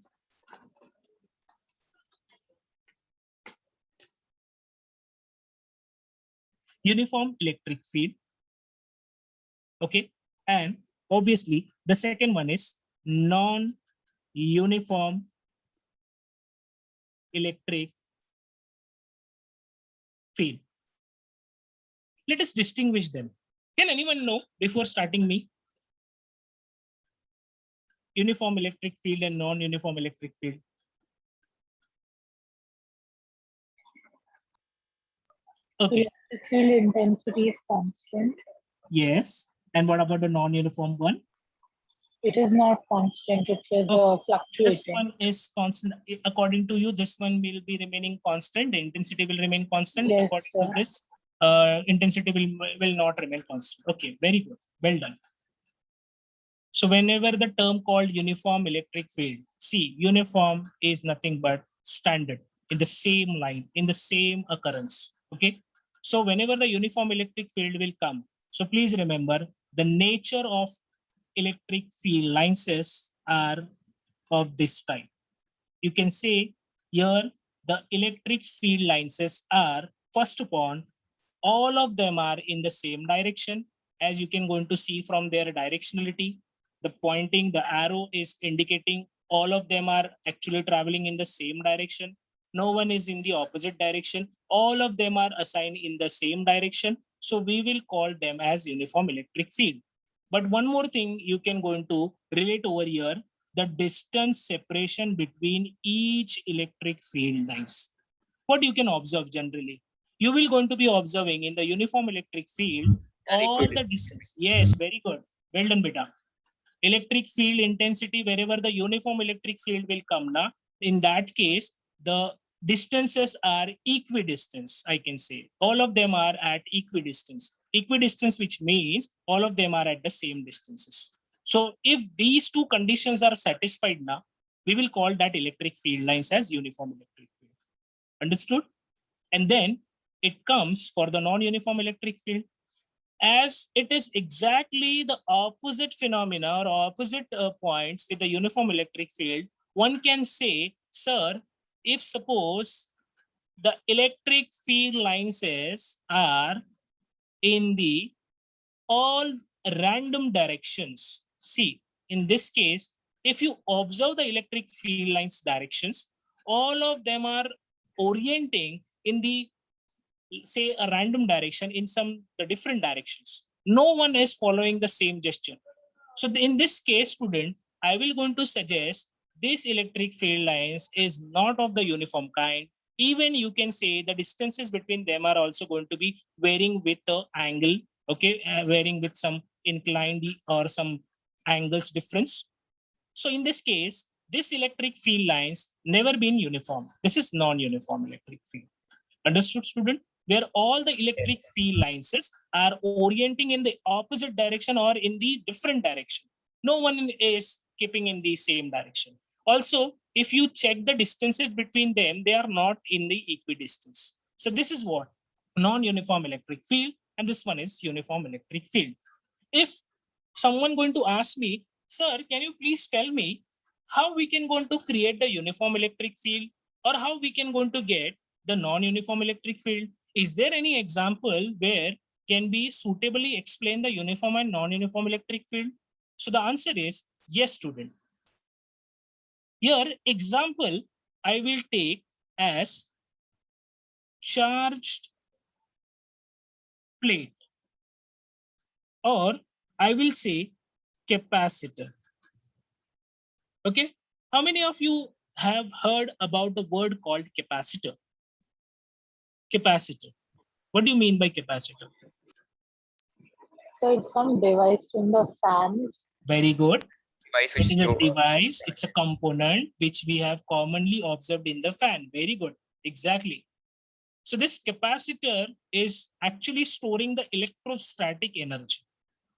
uniform electric field. Okay, and obviously the second one is non-uniform electric field. Let us distinguish them. Can anyone know before starting me? Uniform electric field and non-uniform electric field. Okay, Electric field intensity is constant. yes. And what about the non-uniform one? It is not constant. It is This fluctuating. one is constant. According to you, this one will be remaining constant. The intensity will remain constant. Yes, According sir. to this, intensity will not remain constant. Okay, very good. Well done. So whenever the term called uniform electric field, see, uniform is nothing but standard in the same line, in the same occurrence. Okay. So whenever the uniform electric field will come, so please remember the nature of electric field lines are of this type. You can say here the electric field lines are, first upon, all of them are in the same direction, as you can going to see from their directionality. The pointing, the arrow is indicating all of them are actually traveling in the same direction. No one is in the opposite direction. All of them are assigned in the same direction. So we will call them as uniform electric field. But one more thing you can going to relate over here, the distance separation between each electric field lines. What you can observe generally, you will going to be observing in the uniform electric field all the distance. Yes, very good. Well done, beta. Electric field intensity, wherever the uniform electric field will come now, in that case, the distances are equidistance, I can say. All of them are at equidistance. Equidistance, which means all of them are at the same distances. So if these two conditions are satisfied now, we will call that electric field lines as uniform electric field. Understood? And then it comes for the non-uniform electric field, as it is exactly the opposite phenomena or opposite points with the uniform electric field. One can say, sir, if suppose the electric field lines are in the all random directions. See, in this case, if you observe the electric field lines directions, all of them are orienting in the, say, a random direction in some the different directions. No one is following the same gesture. So in this case, student, I will going to suggest this electric field lines is not of the uniform kind. Even you can say the distances between them are also going to be varying with the angle, okay, varying with some inclined or some angles difference. So in this case, this electric field lines never been uniform. This is non-uniform electric field. Understood, student? Where all the electric field lines are orienting in the opposite direction or in the different direction. No one is keeping in the same direction. Also, if you check the distances between them, they are not in the equidistance. So this is what? Non-uniform electric field, and this one is uniform electric field. If someone going to ask me, sir, can you please tell me how we can going to create the uniform electric field, or how we can going to get the non-uniform electric field? Is there any example where can be suitably explain the uniform and non-uniform electric field? So the answer is yes, student. Here, example I will take as charged plate, or I will say capacitor. Okay. How many of you have heard about the word called capacitor? Capacitor. What do you mean by capacitor? So it's some device in the fans. Very good. Device It which is a store. device. It's a component which we have commonly observed in the fan. Very good. Exactly. So this capacitor is actually storing the electrostatic energy.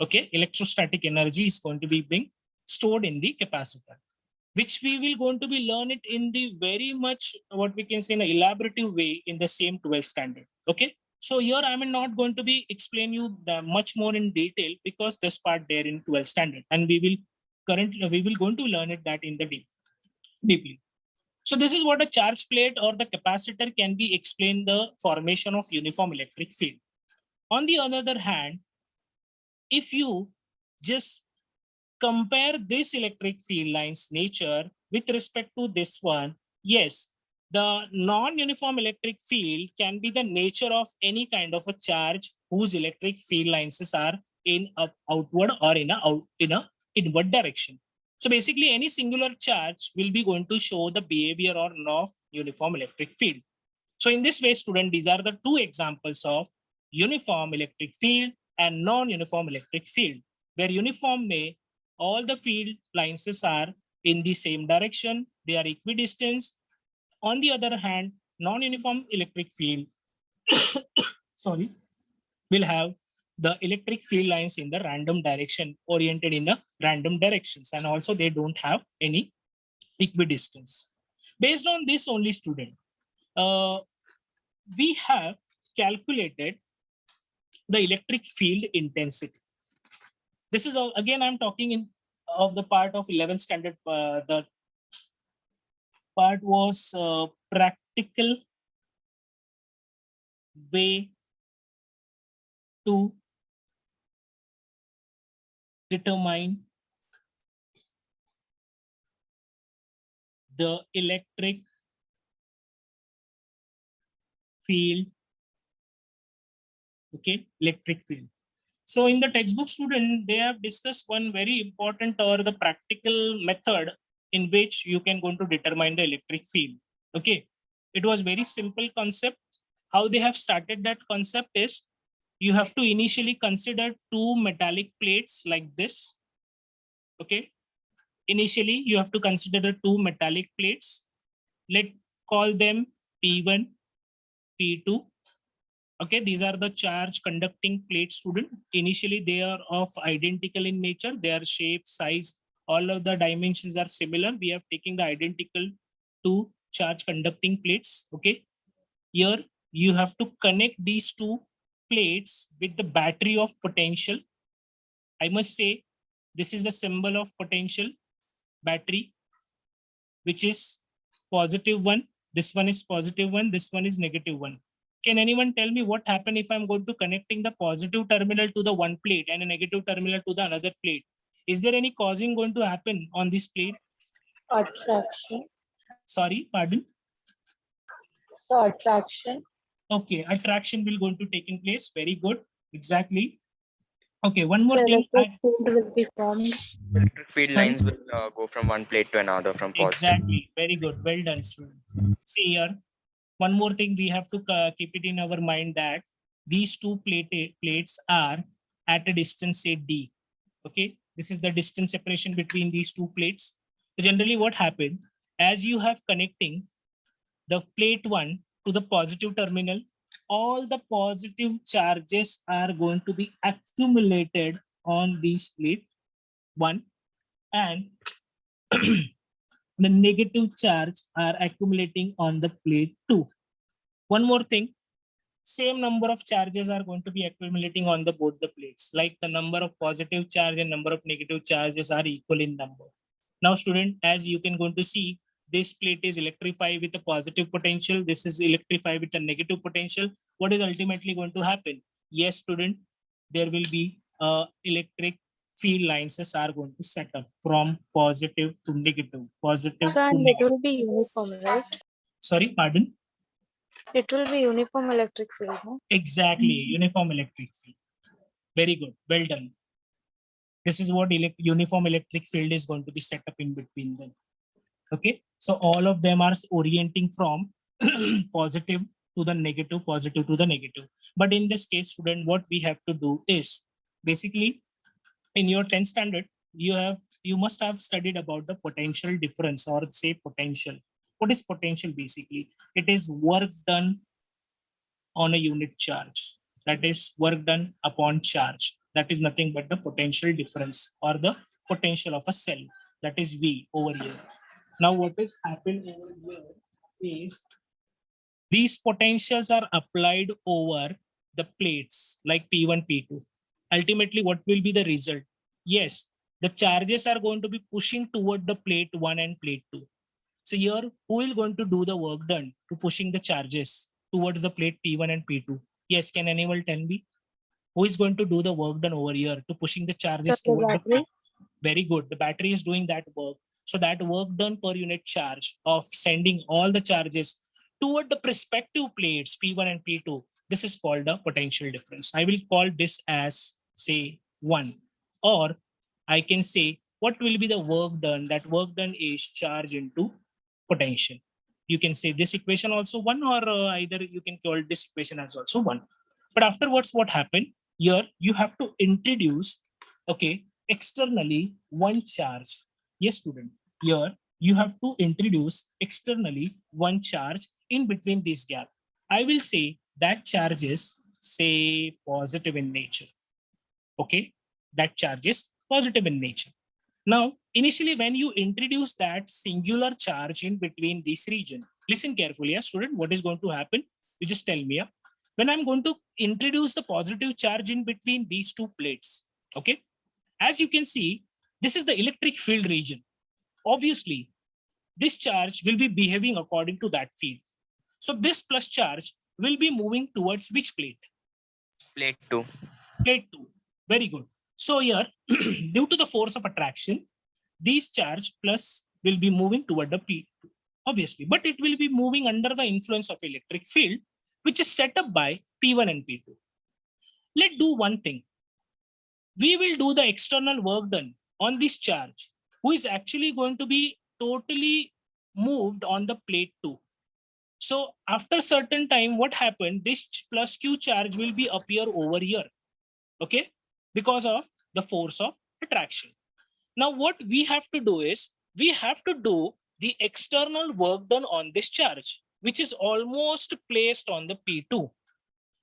Okay. Electrostatic energy is going to be being stored in the capacitor, which we will going to be learn it in the very much what we can say in an elaborative way in the same 12th standard. Okay. So here I am not going to be explain you much more in detail because this part there in 12th standard, and we will going to learn it that in the deeply. So this is what a charge plate or the capacitor can be explain the formation of uniform electric field. On the other hand, if you just compare this electric field lines nature with respect to this one, yes, the non-uniform electric field can be the nature of any kind of a charge whose electric field lines are in a outward or in a inward direction. So basically, any singular charge will be going to show the behavior or law of uniform electric field. So in this way, student, these are the two examples of uniform electric field and non-uniform electric field, where uniform may all the field lines are in the same direction, they are equidistant. On the other hand, non-uniform electric field sorry, will have the electric field lines in the random direction, oriented in the random directions, and also they don't have any equidistance. Based on this only, student, we have calculated the electric field intensity. This is all, again, I'm talking in of the part of 11th standard. The part was practical way to determine the electric field. Okay, electric field. So in the textbook, student, they have discussed one very important or the practical method in which you can going to determine the electric field. Okay, it was very simple concept. How they have started that concept is, you have to initially consider two metallic plates like this. Okay, initially you have to consider the two metallic plates. Let's call them P1, P2. Okay, these are the charge conducting plate, student. Initially, they are of identical in nature. Their shape, size, all of the dimensions are similar. We have taken the identical two charge conducting plates. Okay, here you have to connect these two plates with the battery of potential. I must say, this is the symbol of potential battery, which is positive one. This one is positive one. This one is negative one. Can anyone tell me what happened if I'm going to connecting the positive terminal to the one plate and a negative terminal to the another plate? Is there any causing going to happen on this plate? Attraction. Sorry, pardon. So attraction. Okay, attraction will going to take in place. Very good. Exactly. Okay, one more So thing. electric field will be formed. Electric field Sorry? lines will go from one plate to another from positive. Exactly. Very good. Well done, student. See here. One more thing we have to keep it in our mind, that these two plates are at a distance, say D. Okay, this is the distance separation between these two plates. So generally what happened, as you have connecting the plate 1 to the positive terminal, all the positive charges are going to be accumulated on this plate 1, and the negative charge are accumulating on the plate 2. One more thing, same number of charges are going to be accumulating on the both the plates, like the number of positive charge and number of negative charges are equal in number. Now student, as you can going to see, this plate is electrified with a positive potential, this is electrified with a negative potential. What is ultimately going to happen? Yes student, there will be electric field lines are going to set up from positive to negative, positive So to and it negative. will be uniform, right? Sorry, pardon. It will be uniform electric field, no? Exactly, uniform electric field. Very good, well done. This is what uniform electric field is going to be set up in between them. Okay, so all of them are orienting from positive to the negative, positive to the negative. But in this case, student, what we have to do is, basically, in your 10th standard, you must have studied about the potential difference, or say potential. What is potential? Basically, it is work done on a unit charge. That is work done upon charge. That is nothing but the potential difference or the potential of a cell. That is V over here. Now what is happened over here is, these potentials are applied over the plates like P1, P2. Ultimately, what will be the result? Yes, the charges are going to be pushing toward the plate 1 and plate 2. So here, who is going to do the work done to pushing the charges towards the plate P1 and P2? Yes, can anyone tell me? Who is going to do the work done over here to pushing the charges the toward the battery. P? Very good. The battery is doing that work. So that work done per unit charge of sending all the charges toward the respective plates P1 and P2. This is called the potential difference. I will call this as say 1, or I can say what will be the work done. That work done is charge into potential. You can say this equation also 1, or either you can call this equation as also 1. But afterwards, what happened? Here you have to introduce, okay, externally one charge. Yes, student. Here you have to introduce externally one charge in between this gap. I will say that charge is say positive in nature. Okay, that charge is positive in nature. Now, initially, when you introduce that singular charge in between this region, listen carefully, student, what is going to happen? You just tell me. When I'm going to introduce the positive charge in between these two plates, okay? As you can see, this is the electric field region. Obviously, this charge will be behaving according to that field. So this plus charge will be moving towards which plate? Plate 2. Plate 2. Very good. So here, due to the force of attraction, these charge plus will be moving toward the P2, obviously, but it will be moving under the influence of electric field, which is set up by P1 and P2. Let's do one thing. We will do the external work done on this charge, who is actually going to be totally moved on the plate 2. So after certain time, what happened? This plus Q charge will be appear over here, okay? Because of the force of attraction. Now what we have to do is, we have to do the external work done on this charge, which is almost placed on the P2.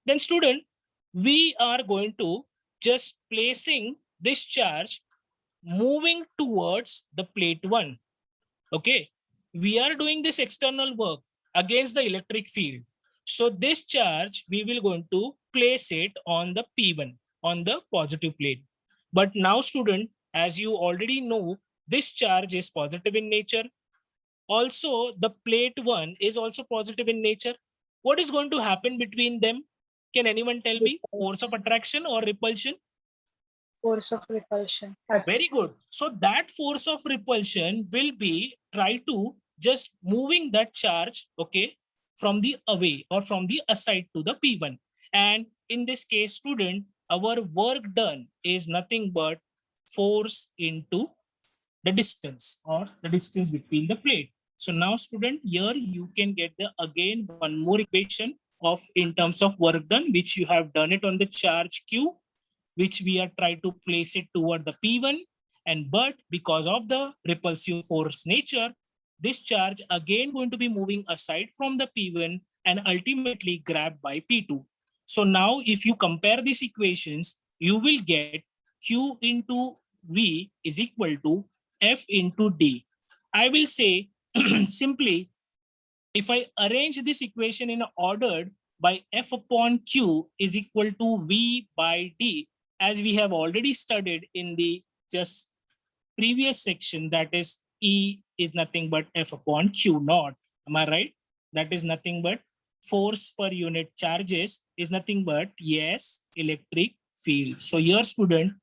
Then student, we are going to just placing this charge moving towards the plate 1. Okay, we are doing this external work against the electric field. So this charge, we will going to place it on the P1, on the positive plate. But now student, as you already know, this charge is positive in nature. Also, the plate 1 is also positive in nature. What is going to happen between them? Can anyone tell me? Force of attraction or repulsion? Force of repulsion. Very good. So that force of repulsion will be try to just moving that charge, okay, from the away or from the aside to the P1. And in this case, student, our work done is nothing but force into the distance or the distance between the plate. So now student, here you can get the again one more equation of in terms of work done, which you have done it on the charge Q, which we are trying to place it toward the P1. And but because of the repulsive force nature, this charge again going to be moving aside from the P1 and ultimately grabbed by P2. So now if you compare these equations, you will get Q into V is equal to F into D. I will say simply, if I arrange this equation in ordered by F upon Q is equal to V by D, as we have already studied in the just previous section, that is E is nothing but F upon Q naught. Am I right? That is nothing but force per unit charges is nothing but, yes, electric field. So here student,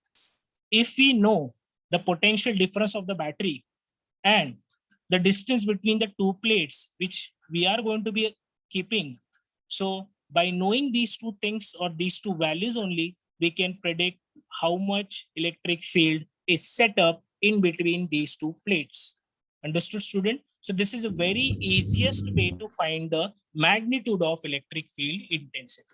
if we know the potential difference of the battery and the distance between the two plates, which we are going to be keeping. So by knowing these two things or these two values only, we can predict how much electric field is set up in between these two plates. Understood student? So this is a very easiest way to find the magnitude of electric field intensity.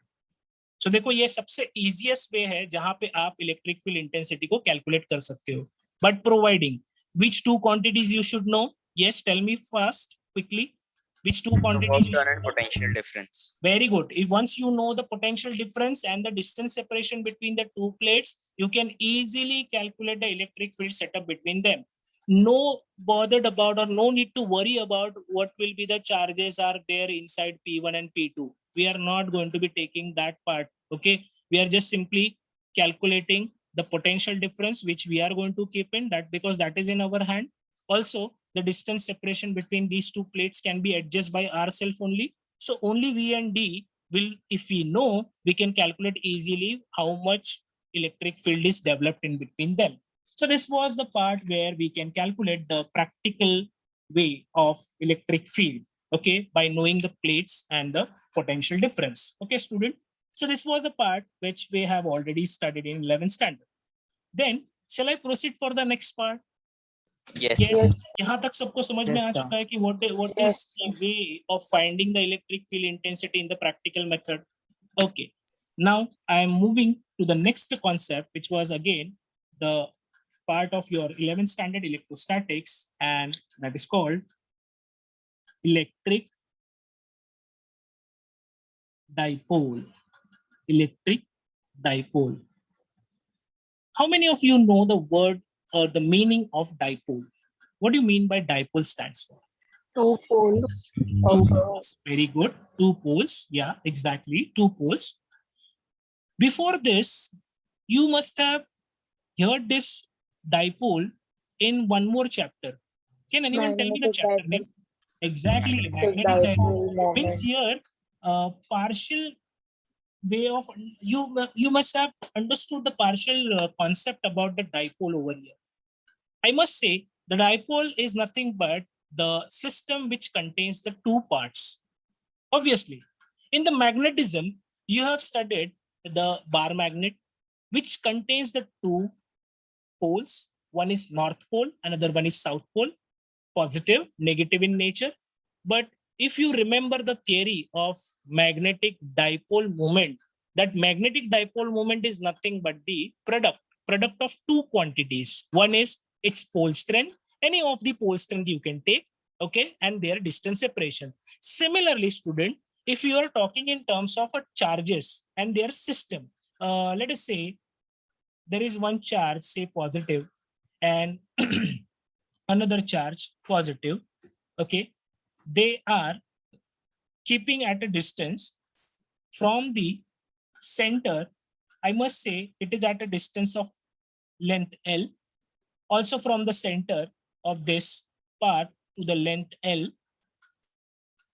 So देखो ये सबसे easiest way है जहां पे आप electric field intensity को calculate कर सकते हो. But providing which two quantities you should know? Yes, tell me first quickly. Which two quantities? Work done and potential difference. Very good. If once you know the potential difference and the distance separation between the two plates, you can easily calculate the electric field setup between them. No bothered about or no need to worry about what will be the charges are there inside P1 and P2. We are not going to be taking that part. Okay. We are just simply calculating the potential difference, which we are going to keep in that because that is in our hand. Also, the distance separation between these two plates can be adjusted by ourselves only. So only V and D if we know, we can calculate easily how much electric field is developed in between them. So this was the part where we can calculate the practical way of electric field, okay, by knowing the plates and the potential difference. Okay, student. So this was the part which we have already studied in 11th standard. Then shall I proceed for the next part? Yes. Yes. यहाँ तक सबको समझ में आ Yes, sir. चुका है कि what is Yes, the way of finding the electric field intensity in the practical method? Okay. Now I am moving to the next concept, which was again the part of your 11th standard electrostatics, and that is called electric dipole. Electric dipole. How many of you know the word or the meaning of dipole? What do you mean by dipole stands for? two poles. Two poles. Very good. 2 poles. Yeah, exactly. 2 poles. Before this, you must have heard this dipole in one more chapter. Can anyone tell me the Magnetic chapter dipole. name? Exactly. Magnetic Magnetic dipole. dipole moment. Means here, partial way of you must have understood the partial concept about the dipole over here. I must say the dipole is nothing but the system which contains the 2 parts. Obviously, in the magnetism, you have studied the bar magnet, which contains the 2 poles. One is north pole, another one is south pole, positive, negative in nature. But if you remember the theory of magnetic dipole moment, that magnetic dipole moment is nothing but the product of 2 quantities. One is its pole strength, any of the pole strength you can take, okay, and their distance separation. Similarly, student, if you are talking in terms of charges and their system, let us say there is one charge, say positive, and another charge positive, okay, they are keeping at a distance from the center. I must say it is at a distance of length L, also from the center of this part to the length L.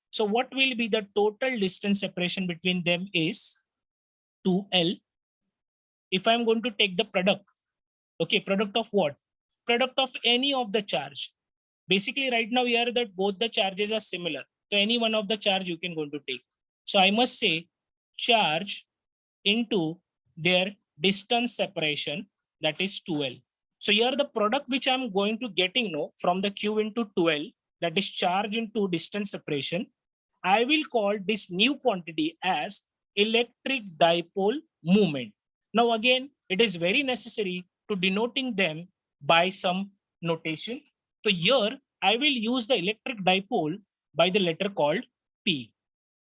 So what will be the total distance separation between them is 2L. If I'm going to take the product, okay, product of what? Product of any of the charge. Basically right now here that both the charges are similar. So any one of the charge you can going to take. So I must say charge into their distance separation, that is 2L. So here the product which I'm going to getting now from the Q into 2L, that is charge into distance separation, I will call this new quantity as electric dipole moment. Now again, it is very necessary to denoting them by some notation. So here I will use the electric dipole by the letter called P.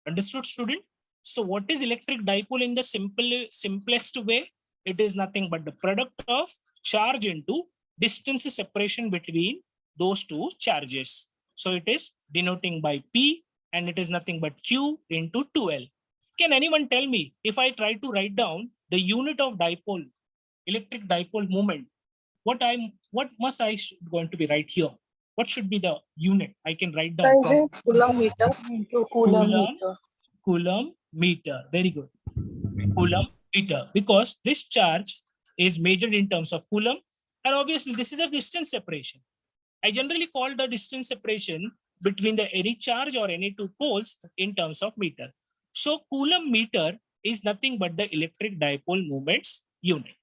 Understood, student? So what is electric dipole in the simplest way? It is nothing but the product of charge into distance separation between those 2 charges. So it is denoting by P, and it is nothing but Q into 2L. Can anyone tell me, if I try to write down the unit of dipole, electric dipole moment, what must I going to be right here? What should be the unit I can write down from Coulomb meter into Coulomb Coulomb. meter. Coulomb meter? Very good. Coulomb meter, because this charge is measured in terms of Coulomb, and obviously this is a distance separation. I generally call the distance separation between the any charge or any 2 poles in terms of meter. So Coulomb meter is nothing but the electric dipole moments unit.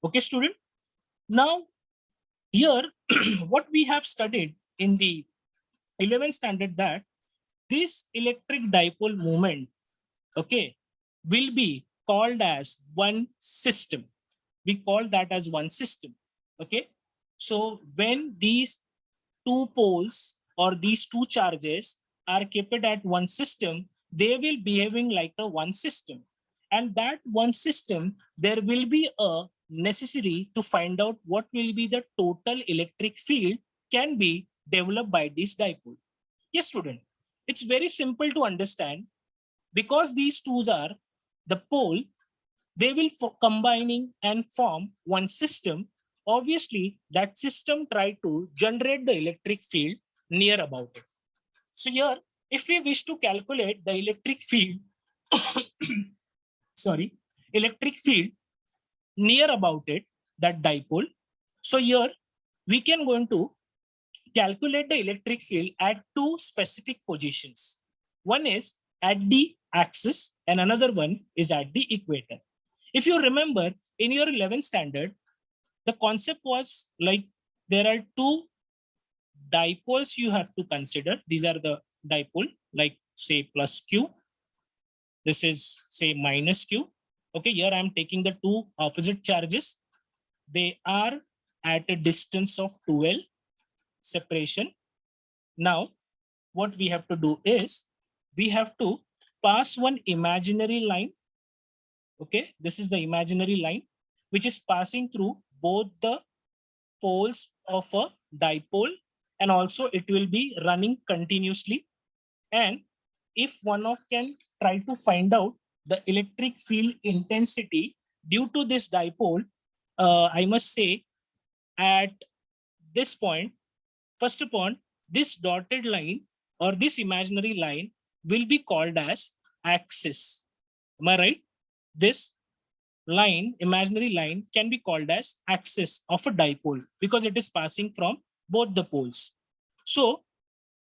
Okay, student? Now here what we have studied in the 11th standard, that this electric dipole moment, okay, will be called as one system. We call that as one system. Okay, so when these 2 poles or these 2 charges are kept at one system, they will behaving like a one system. And that one system, there will be a necessary to find out what will be the total electric field can be developed by this dipole. Yes, student, it's very simple to understand. Because these 2s are the pole, they will combining and form one system. Obviously, that system try to generate the electric field near about it. So here, if we wish to calculate the electric field sorry, electric field near about it, that dipole. So here we can going to calculate the electric field at two specific positions. One is at the axis and another one is at the equator. If you remember in your 11th standard, the concept was like there are two dipoles you have to consider. These are the dipole, like say plus q. This is say minus q. Okay, here I am taking the two opposite charges. They are at a distance of 12 separation. Now, what we have to do is we have to pass one imaginary line. Okay, this is the imaginary line which is passing through both the poles of a dipole, and also it will be running continuously. And if one of can try to find out the electric field intensity due to this dipole, I must say at this point, first upon this dotted line or this imaginary line will be called as axis. Am I right? This line, imaginary line, can be called as axis of a dipole because it is passing from both the poles. So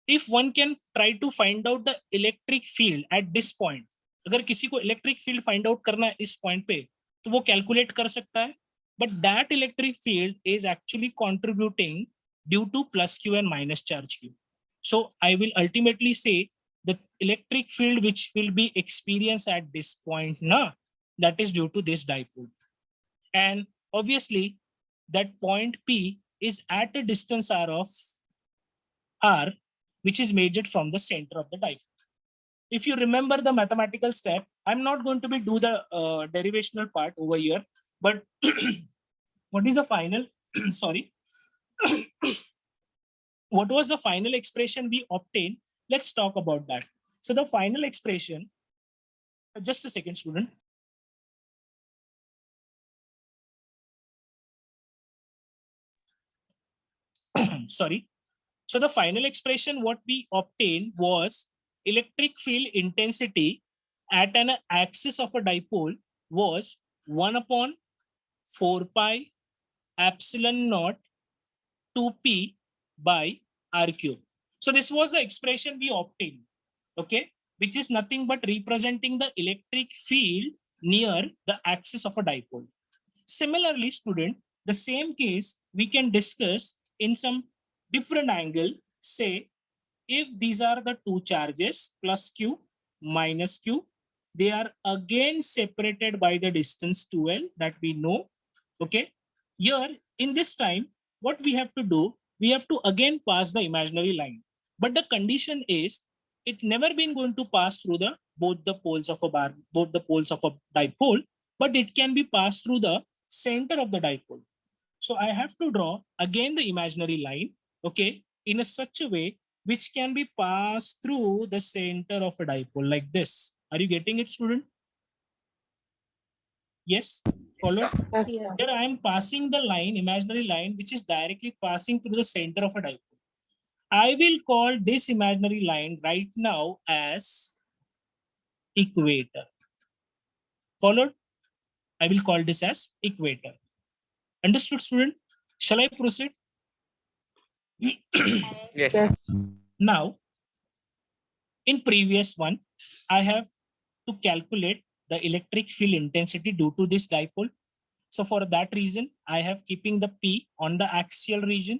if one can try to find out the electric field at this point, अगर किसी को electric field find out करना है इस point पे, तो वो calculate कर सकता है. But that electric field is actually contributing due to plus q and minus charge q. So I will ultimately say the electric field which will be experienced at this point now, that is due to this dipole. And obviously that point P is at a distance r of r, which is measured from the center of the dipole. If you remember the mathematical step, I'm not going to be do the derivational part over here, but what is the final, sorry, what was the final expression we obtained? Let's talk about that. So the final expression, just a second, student. Sorry. So the final expression what we obtained was electric field intensity at an axis of a dipole was 1 upon 4 pi epsilon naught 2p by r cube. So this was the expression we obtained, okay, which is nothing but representing the electric field near the axis of a dipole. Similarly, student, the same case we can discuss in some different angle. Say if these are the two charges plus q minus q, they are again separated by the distance 12 that we know. Okay, here in this time what we have to do, we have to again pass the imaginary line, but the condition is it never been going to pass through the both the poles of a dipole, but it can be passed through the center of the dipole. So I have to draw again the imaginary line, okay, in a such a way which can be passed through the center of a dipole like this. Are you getting it, student? Yes, follow. Here I am passing the line, imaginary line, which is directly passing through the center of a dipole. I will call this imaginary line right now as equator. Followed? I will call this as equator. Understood, student? Shall I proceed? Yes. Now, in previous one, I have to calculate the electric field intensity due to this dipole. So for that reason, I have keeping the P on the axial region.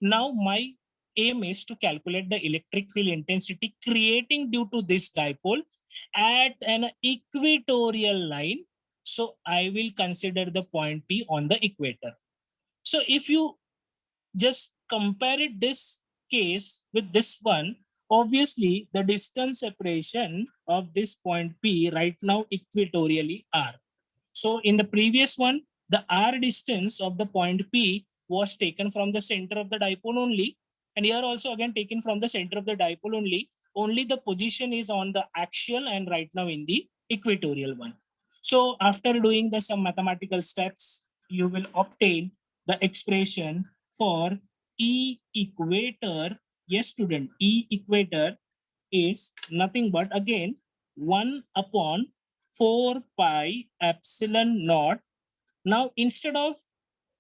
Now my aim is to calculate the electric field intensity creating due to this dipole at an equatorial line. So I will consider the point P on the equator. So if you just compare it this case with this one, obviously the distance separation of this point P right now equatorially r. So in the previous one, the r distance of the point P was taken from the center of the dipole only, and here also again taken from the center of the dipole only. Only the position is on the axial and right now in the equatorial one. So after doing the some mathematical steps, you will obtain the expression for E equator. Yes, student, E equator is nothing but again 1 upon 4 pi epsilon naught. Now, instead of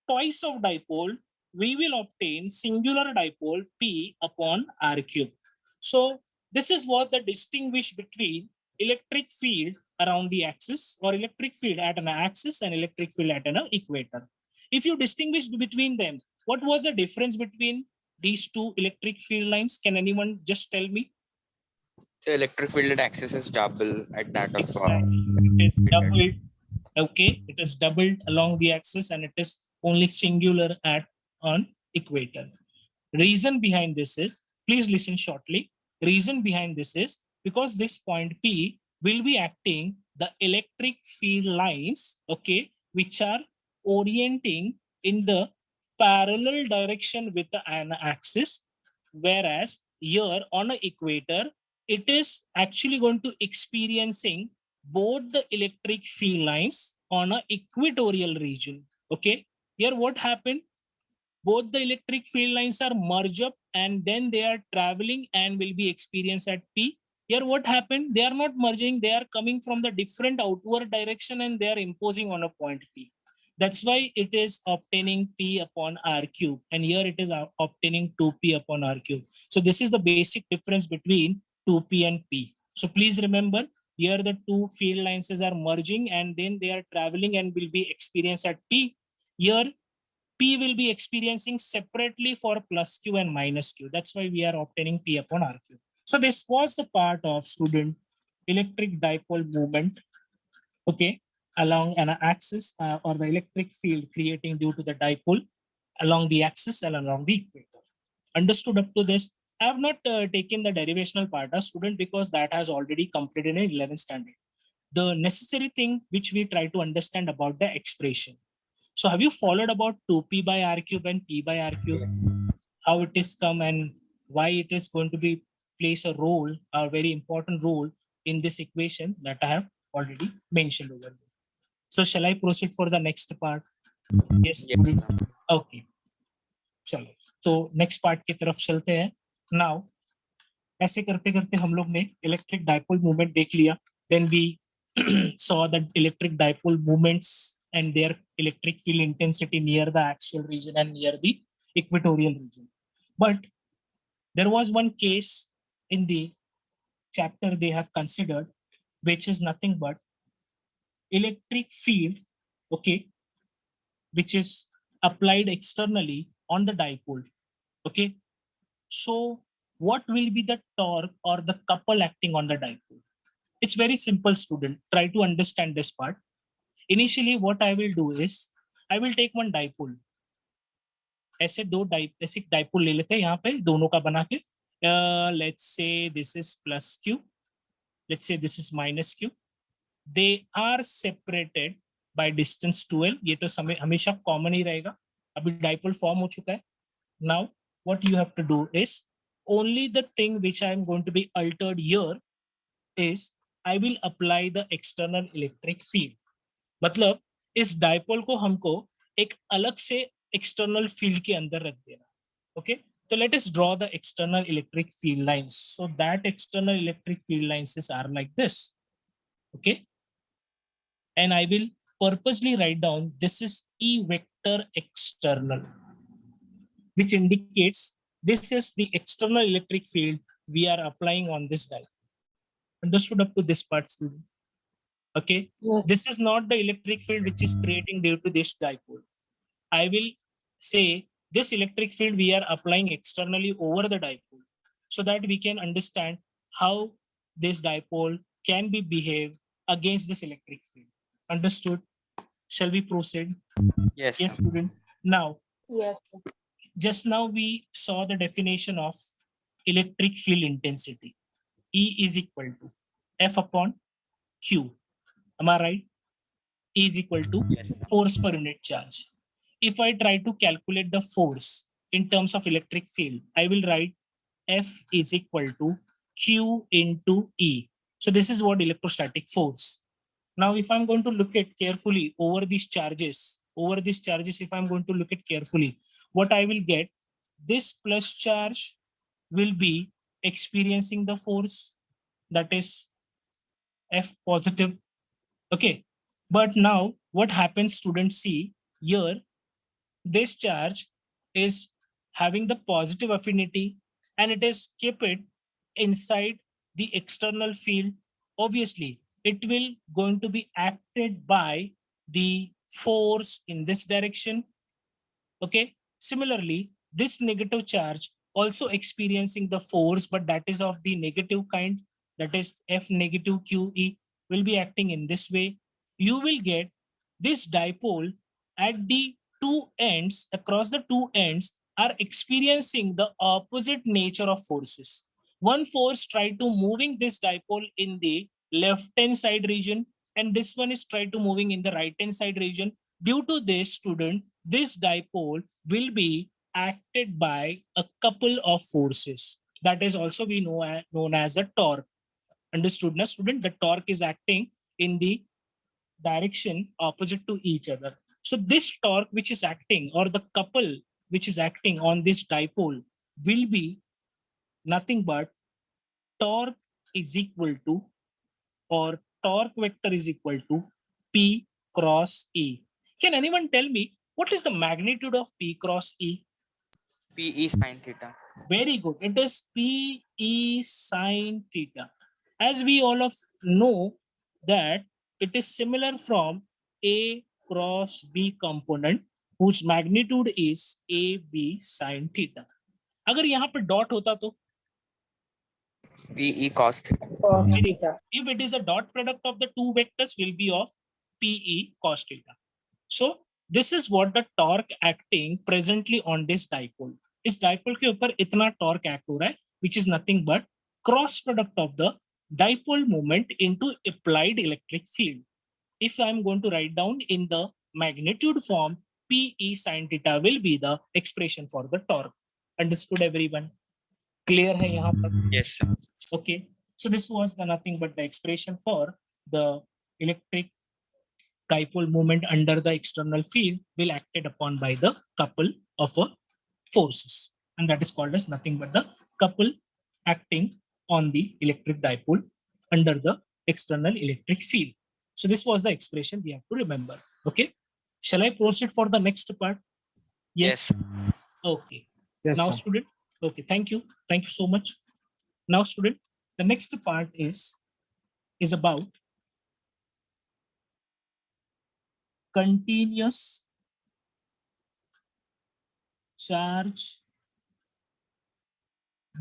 twice of dipole, we will obtain singular dipole P upon R cube. So this is what the distinguish between electric field around the axis or electric field at an axis and electric field at an equator. If you distinguish between them, what was the difference between these two electric field lines? Can anyone just tell me? The electric field at axis is double at that of Exactly. It is doubled. Okay, it is doubled along the axis and it is only singular at on equator. Reason behind this is, please listen shortly. Reason behind this is because this point P will be acting the electric field lines, okay, which are orienting in the parallel direction with the axis, whereas here on an equator, it is actually going to experiencing both the electric field lines on an equatorial region. Okay, here what happened? Both the electric field lines are merged up and then they are traveling and will be experienced at P. Here what happened? They are not merging, they are coming from the different outward direction and they are imposing on a point P. That's why it is obtaining P upon R cube, and here it is obtaining 2P upon R cube. So this is the basic difference between 2P and P. So please remember, here the two field lines are merging and then they are traveling and will be experienced at P. Here P will be experiencing separately for plus Q and minus Q. That's why we are obtaining P upon R cube. So this was the part of student electric dipole movement, okay, along an axis or the electric field creating due to the dipole along the axis and along the equator. Understood up to this? I have not taken the derivational part as student because that has already completed in 11th standard. The necessary thing which we try to understand about the expression. So have you followed about 2P by R cube and P by R cube? How it is come and why it is going to be plays a role, a very important role in this equation that I have already mentioned over here. So shall I proceed for the next part? Yes. Yes. Okay. चलो तो next part की तरफ चलते हैं. Now ऐसे करते करते हम लोग ने इलेक्ट्रिक डाइपोल मूवमेंट देख लिया. Then we saw the electric dipole movements and their electric field intensity near the axial region and near the equatorial region. But there was one case in the chapter they have considered, which is nothing but electric field, okay, which is applied externally on the dipole. Okay, so what will be the torque or the couple acting on the dipole? It's very simple, student. Try to understand this part. Initially, what I will do is I will take one dipole. ऐसे दो ऐसे dipole ले लेते हैं यहाँ पे दोनों का बना के. Let's say this is plus Q. Let's say this is minus Q. They are separated by distance 2L. ये तो समय हमेशा common ही रहेगा. अभी dipole form हो चुका है. Now, what you have to do is only the thing which I am going to be altered here is I will apply the external electric field. मतलब इस डाइपोल को हमको एक अलग से एक्सटर्नल फील्ड के अंदर रख देना. ओके, तो let us draw the external electric field lines. So that external electric field lines are like this. Okay, and I will purposely write down this is E vector external, which indicates this is the external electric field we are applying on this dipole. Understood up to this part, student? Okay, Yes. this is not the electric field which is creating due to this dipole. I will say this electric field we are applying externally over the dipole so that we can understand how this dipole can be behaved against this electric field. Understood? Shall we proceed? Yes. Yes, student. Now, Yes. just now we saw the definition of electric field intensity. E is equal to F upon Q. Am I right? E is equal to Yes. force per unit charge. If I try to calculate the force in terms of electric field, I will write F is equal to Q into E. So this is what electrostatic force. Now, if I'm going to look at carefully over these charges, if I'm going to look at carefully, what I will get, this plus charge will be experiencing the force, that is F positive. Okay. But now what happens, students, see here, this charge is having the positive affinity and it is kept it inside the external field. Obviously, it will going to be acted by the force in this direction. Okay. Similarly, this negative charge also experiencing the force, but that is of the negative kind, that is F negative QE, will be acting in this way. You will get this dipole at the two ends, across the two ends, are experiencing the opposite nature of forces. One force try to moving this dipole in the left hand side region, and this one is try to moving in the right hand side region. Due to this, student, this dipole will be acted by a couple of forces. That is also we know known as a torque. Understood, na student? The torque is acting in the direction opposite to each other. So this torque which is acting, or the couple which is acting on this dipole, will be nothing but torque is equal to, or torque vector is equal to, P cross E. Can anyone tell me what is the magnitude of P cross E? PE sin theta. Very good. It is PE sin theta. As we all of know that it is similar from A cross B component whose magnitude is AB sin theta. अगर यहाँ पे dot होता तो PE cos theta. Cos Very theta. if it is a dot product of the two vectors will be of PE cos theta. So this is what the torque acting presently on this dipole. इस dipole के ऊपर इतना torque act हो रहा है, which is nothing but cross product of the dipole moment into applied electric field. If I am going to write down in the magnitude form, PE sin theta will be the expression for the torque. Understood, everyone? Clear है यहाँ पर? Yes, sir. Okay, so this was the nothing but the expression for the electric dipole moment under the external field will acted upon by the couple of forces, and that is called as nothing but the couple acting on the electric dipole under the external electric field. So this was the expression we have to remember. Okay, shall I proceed for the next part? Yes. Okay. Yes, Now sir. student, okay, thank you so much. Now student, the next part is about continuous charge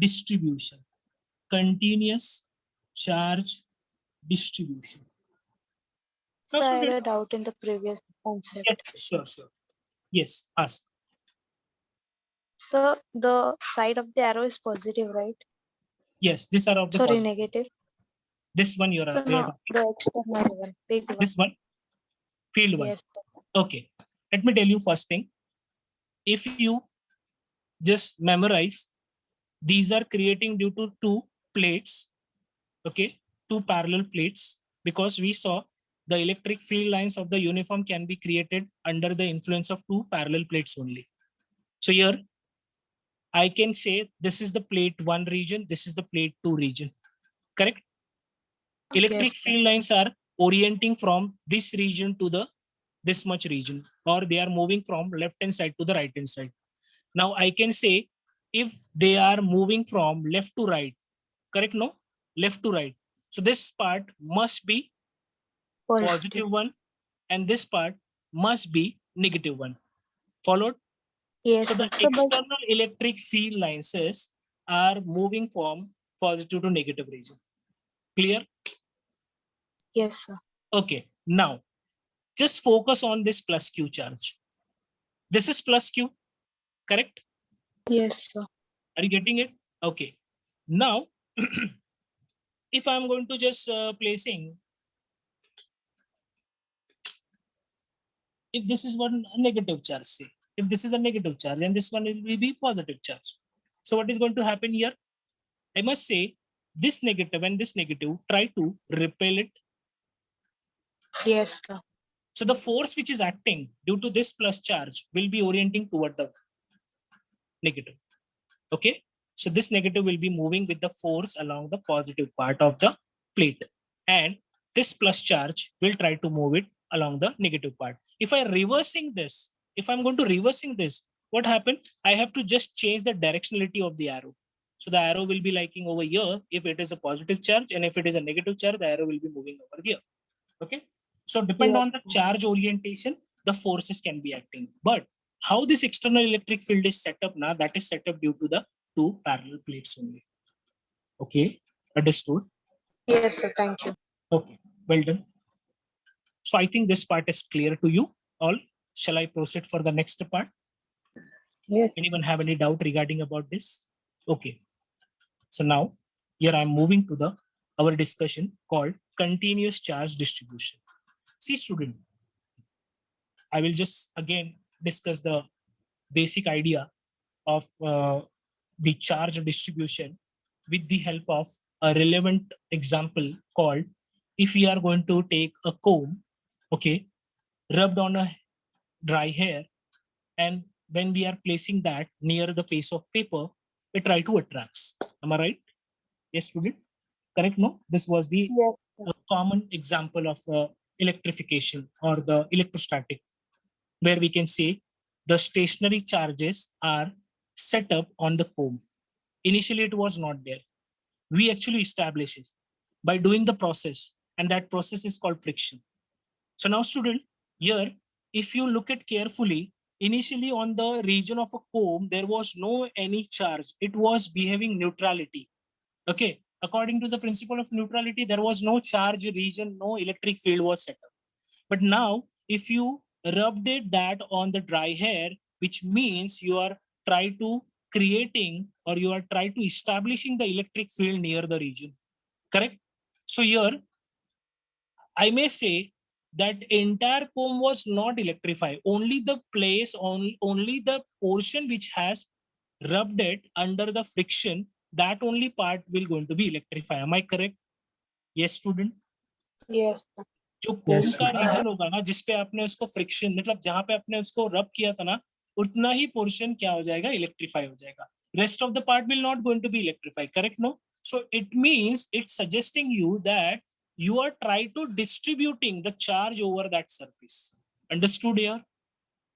distribution. Continuous charge distribution. Now So I had a student, doubt in the previous concept. yes, sure. Yes, ask. So the side of the arrow is positive, right? Yes, these are of the Sorry, positive. negative. This one you So are no, the external one, big one. this one, field one. Yes. Okay, let me tell you first thing. If you just memorize, these are creating due to two plates, okay, two parallel plates, because we saw the electric field lines of the uniform can be created under the influence of two parallel plates only. So here I can say this is the plate 1 region, this is the plate 2 region, correct? Electric Yes, sir. field lines are orienting from this region to the this much region, or they are moving from left hand side to the right hand side. Now I can say if they are moving from left to right, correct? No, left to right. So this part must be positive one, and this part must be negative one. Followed? Yes, So the sir. So but external electric field lines are moving from positive to negative region. Clear? yes, sir. Okay. Now, just focus on this plus Q charge. This is plus Q, correct? Yes, sir. Are you getting it? Okay. Now, if I'm going to just placing, if this is one negative charge, say, if this is a negative charge and this one will be positive charge. So what is going to happen here? I must say this negative and this negative try to repel it. Yes, sir. So the force which is acting due to this plus charge will be orienting toward the negative. Okay. So this negative will be moving with the force along the positive part of the plate. And this plus charge will try to move it along the negative part. If I'm going to reversing this, what happened? I have to just change the directionality of the arrow. So the arrow will be liking over here if it is a positive charge, and if it is a negative charge, the arrow will be moving over here. Okay. So depend on the charge orientation, the forces can be acting. But how this external electric field is set up now, that is set up due to the two parallel plates only. Okay, understood? Yes, sir. Thank you. Okay, well done. So I think this part is clear to you all. Shall I proceed for the next part? Yes. Anyone have any doubt regarding about this? Okay. So now here I'm moving to our discussion called continuous charge distribution. See, student, I will just again discuss the basic idea of the charge distribution with the help of a relevant example called, if we are going to take a comb, okay, rubbed on a dry hair, and when we are placing that near the piece of paper, it try to attracts. Am I right? Yes, student? Correct, no? This was the common example of electrification or the electrostatic, where we can say the stationary charges are set up on the comb. Initially, it was not there. We actually establish it by doing the process, and that process is called friction. So now, student, here, if you look at carefully, initially on the region of a comb, there was no any charge. It was behaving neutrality. Okay. According to the principle of neutrality, there was no charge region, no electric field was set up. But now, if you rubbed that on the dry hair, which means you are trying to creating or you are trying to establishing the electric field near the region. Correct? So here, I may say that entire comb was not electrified. Only the place, only the portion which has rubbed it under the friction, that only part will going to be electrified. Am I correct? Yes, student? Yes, sir. जो कोम का reason होगा ना, जिसपे आपने उसको friction मतलब जहां पे आपने उसको रब किया था ना, उतना ही पोर्शन क्या हो जाएगा, इलेक्ट्रीफाई हो जाएगा. Rest of the part will not going to be electrified. Correct, no? So it means it's suggesting you that you are trying to distributing the charge over that surface. Understood here?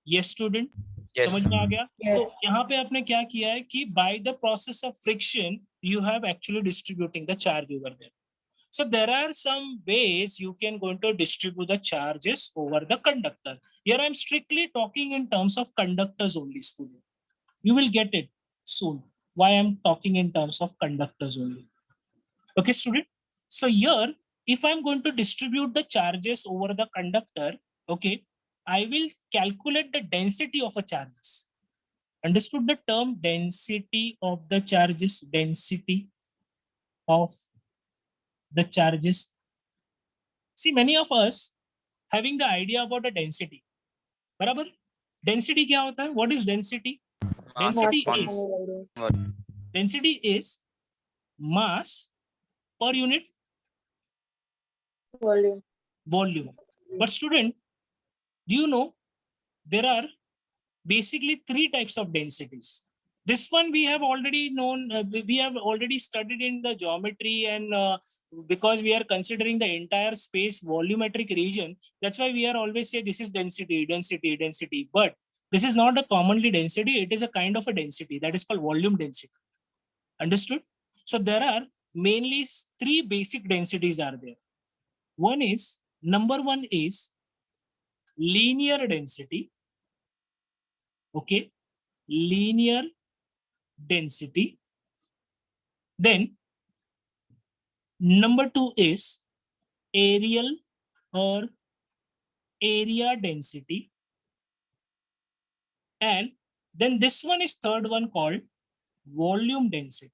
Yes, student? Yes. समझ में आ गया? Yes. तो यहाँ पे आपने क्या किया है कि by the process of friction, you have actually distributing the charge over there. So there are some ways you can going to distribute the charges over the conductor. Here I'm strictly talking in terms of conductors only, student. You will get it soon. Why I'm talking in terms of conductors only. Okay, student. So here, if I'm going to distribute the charges over the conductor, okay, I will calculate the density of a charges. Understood the term density of the charges, density of the charges. See, many of us having the idea about the density. बराबर? Density क्या होता है? What is density? Density is mass per unit volume. But student, do you know there are basically three types of densities? This one we have already known, we have already studied in the geometry, and because we are considering the entire space volumetric region, that's why we are always say this is density, density, density. But this is not a commonly density, it is a kind of a density that is called volume density. Understood? So there are mainly three basic densities are there. Number one is linear density. Okay, linear density. Then number two is areal or area density. And then this one is third one called volume density.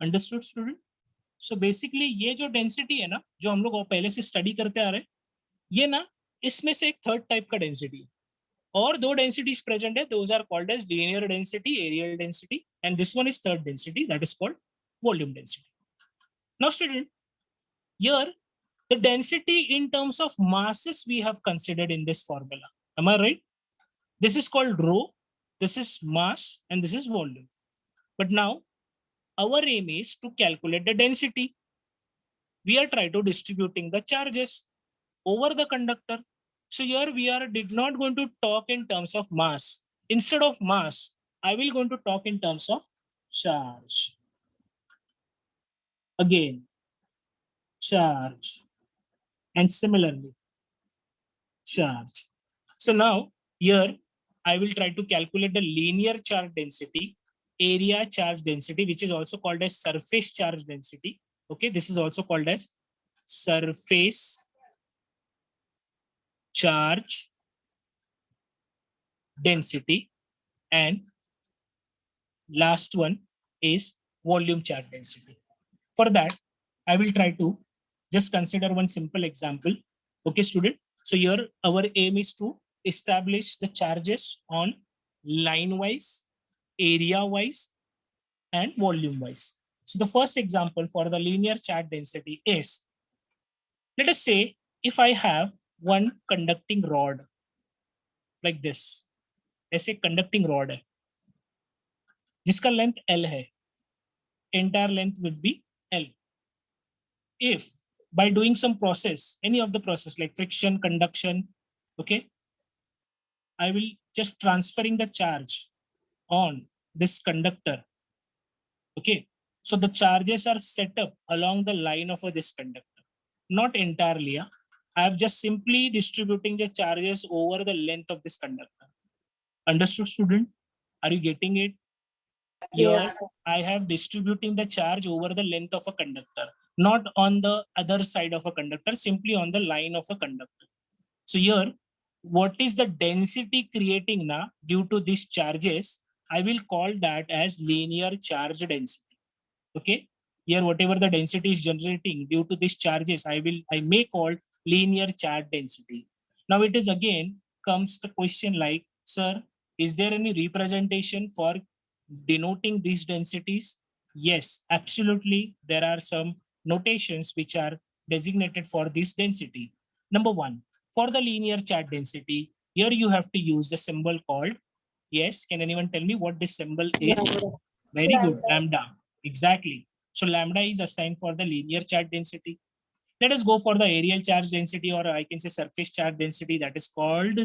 Understood, student? So basically ये जो density है ना, जो हम लोग पहले से study करते आ रहे हैं, ये ना इसमें से एक third type का density है. और दो densities present है, those are called as linear density, areal density, and this one is third density, that is called volume density. Now student, here the density in terms of masses we have considered in this formula. Am I right? This is called rho, this is mass, and this is volume. But now our aim is to calculate the density. we are trying to distributing the charges over the conductor. So here we are did not going to talk in terms of mass. Instead of mass, I will going to talk in terms of charge. Again, charge. And similarly, charge. So now here I will try to calculate the linear charge density, area charge density, which is also called as surface charge density. Okay, this is also called as surface charge density, and last one is volume charge density. For that, I will try to just consider one simple example. Okay, student. So here our aim is to establish the charges on line wise, area wise, and volume wise. So the first example for the linear charge density is, let us say if I have one conducting rod like this, ऐसे conducting rod है जिसका length L है, entire length would be L. If by doing some process, any of the process like friction, conduction, okay, I will just transferring the charge on this conductor. Okay, so the charges are set up along the line of this conductor, not entirely. I have just simply distributing the charges over the length of this conductor. Understood, student? Are you getting it? Here, Yes. I have distributing the charge over the length of a conductor, not on the other side of a conductor, simply on the line of a conductor. So here, what is the density creating now due to these charges? I will call that as linear charge density. Okay. Here, whatever the density is generating due to these charges, I may call linear charge density. Now it is again comes the question like, sir, is there any representation for denoting these densities? Yes, absolutely. There are some notations which are designated for this density. Number one, for the linear charge density, here you have to use the symbol called, yes, can anyone tell me what this symbol is? Lambda. Very good, lambda. Exactly. So lambda is assigned for the linear charge density. Let us go for the areal charge density, or I can say surface charge density, that is called,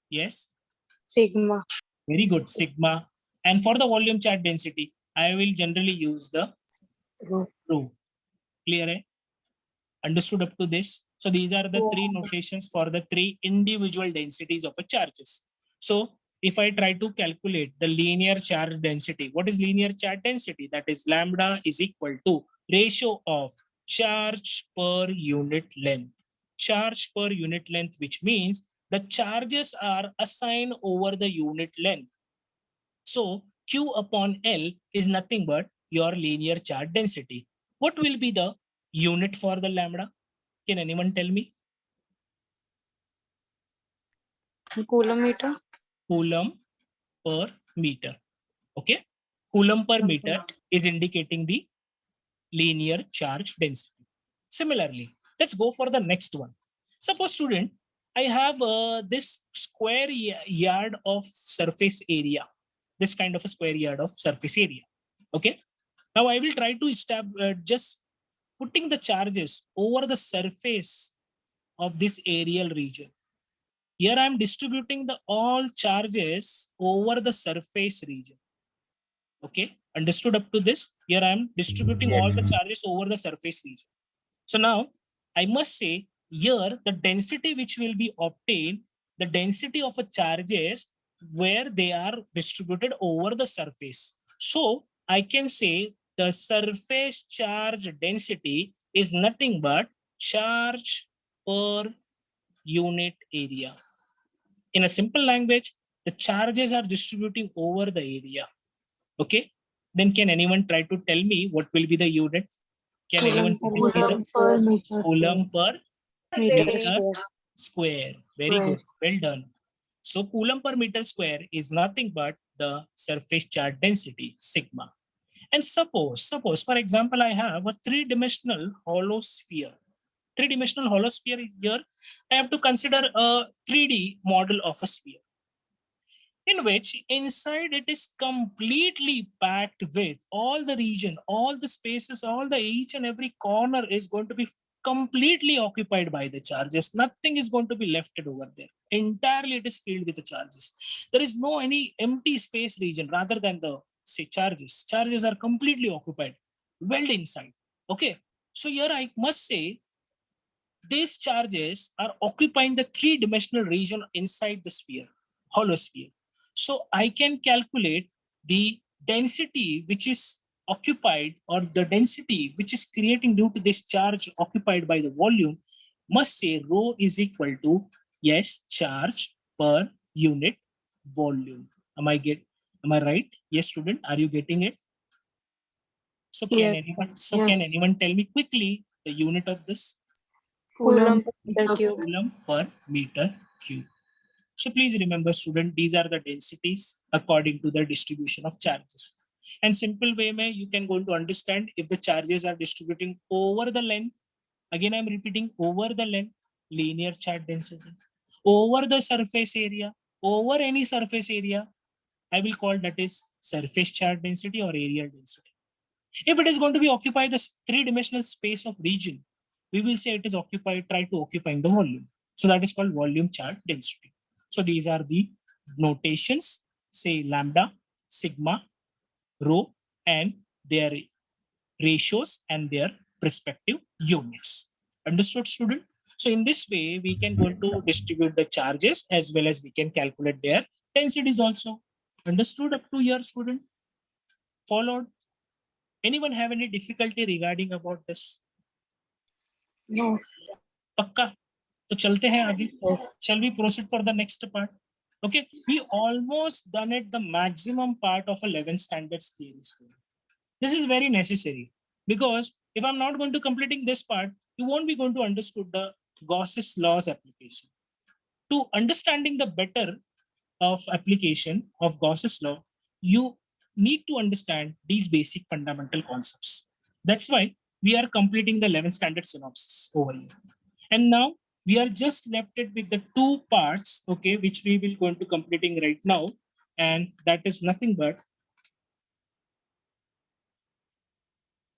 yes, Sigma. very good, sigma. And for the volume charge density, I will generally use the rho. Clear? Eh? Understood up to this? So these are the three notations for the three individual densities of a charges. So if I try to calculate the linear charge density, what is linear charge density? That is lambda is equal to ratio of charge per unit length. Charge per unit length, which means the charges are assigned over the unit length. So Q upon L is nothing but your linear charge density. What will be the unit for the lambda? Can anyone tell me? Coulometer. Coulomb per meter. Okay. Coulomb per meter is indicating the linear charge density. Similarly, let's go for the next one. Suppose, student, I have this square yard of surface area. This kind of a square yard of surface area. Okay. Now I will try to establish just putting the charges over the surface of this aerial region. Here I am distributing the all charges over the surface region. Okay, understood up to this? Here I am distributing all the charges over the surface region. So now I must say here the density which will be obtained, the density of a charges where they are distributed over the surface. So I can say the surface charge density is nothing but charge per unit area. In a simple language, the charges are distributing over the area. Okay. Then can anyone try to tell me what will be the unit? Can anyone please say Coulomb per meter coulomb per Meter meter square. square? Very Square. good. Well done. So coulomb per meter square is nothing but the surface charge density, sigma. And suppose for example, I have a three-dimensional hollow sphere. Three-dimensional hollow sphere is here. I have to consider a 3D model of a sphere. in which inside it is completely packed with all the region, all the spaces, all the each and every corner is going to be completely occupied by the charges. Nothing is going to be left over there. Entirely it is filled with the charges. There is no any empty space region rather than the say charges. Charges are completely occupied, well inside. Okay. So here I must say these charges are occupying the three-dimensional region inside the sphere, hollow sphere. So I can calculate the density which is occupied, or the density which is creating due to this charge occupied by the volume, must say rho is equal to, yes, charge per unit volume. Am I right? Yes, student, are you getting it? So Yes. Yes. can anyone tell me quickly the unit of this? Coulomb per meter meter cube. Coulomb per meter cube. So please remember, student, these are the densities according to the distribution of charges. And simple way mein you can go to understand if the charges are distributing over the length. Again, I'm repeating, over the length, linear charge density. Over the surface area, over any surface area, I will call that is surface charge density or area density. If it is going to be occupy the three-dimensional space of region, we will say it is occupied, try to occupying the volume. So that is called volume charge density. So these are the notations, say lambda, sigma, rho, and their ratios and their respective units. Understood, student? So in this way, we can go to distribute the charges as well as we can calculate their densities also. Understood up to here, student? Followed? Anyone have any difficulty regarding about this? No. पक्का तो चलते हैं आगे. Yes. Shall we proceed for the next part? Okay, we almost done it the maximum part of 11th standards theory school. This is very necessary because if I'm not going to completing this part, you won't be going to understood the Gauss's laws application. To understanding the better of application of Gauss's law, you need to understand these basic fundamental concepts. That's why we are completing the 11th standard synopsis over here. And now we are just left it with the two parts, okay, which we will going to completing right now. And that is nothing but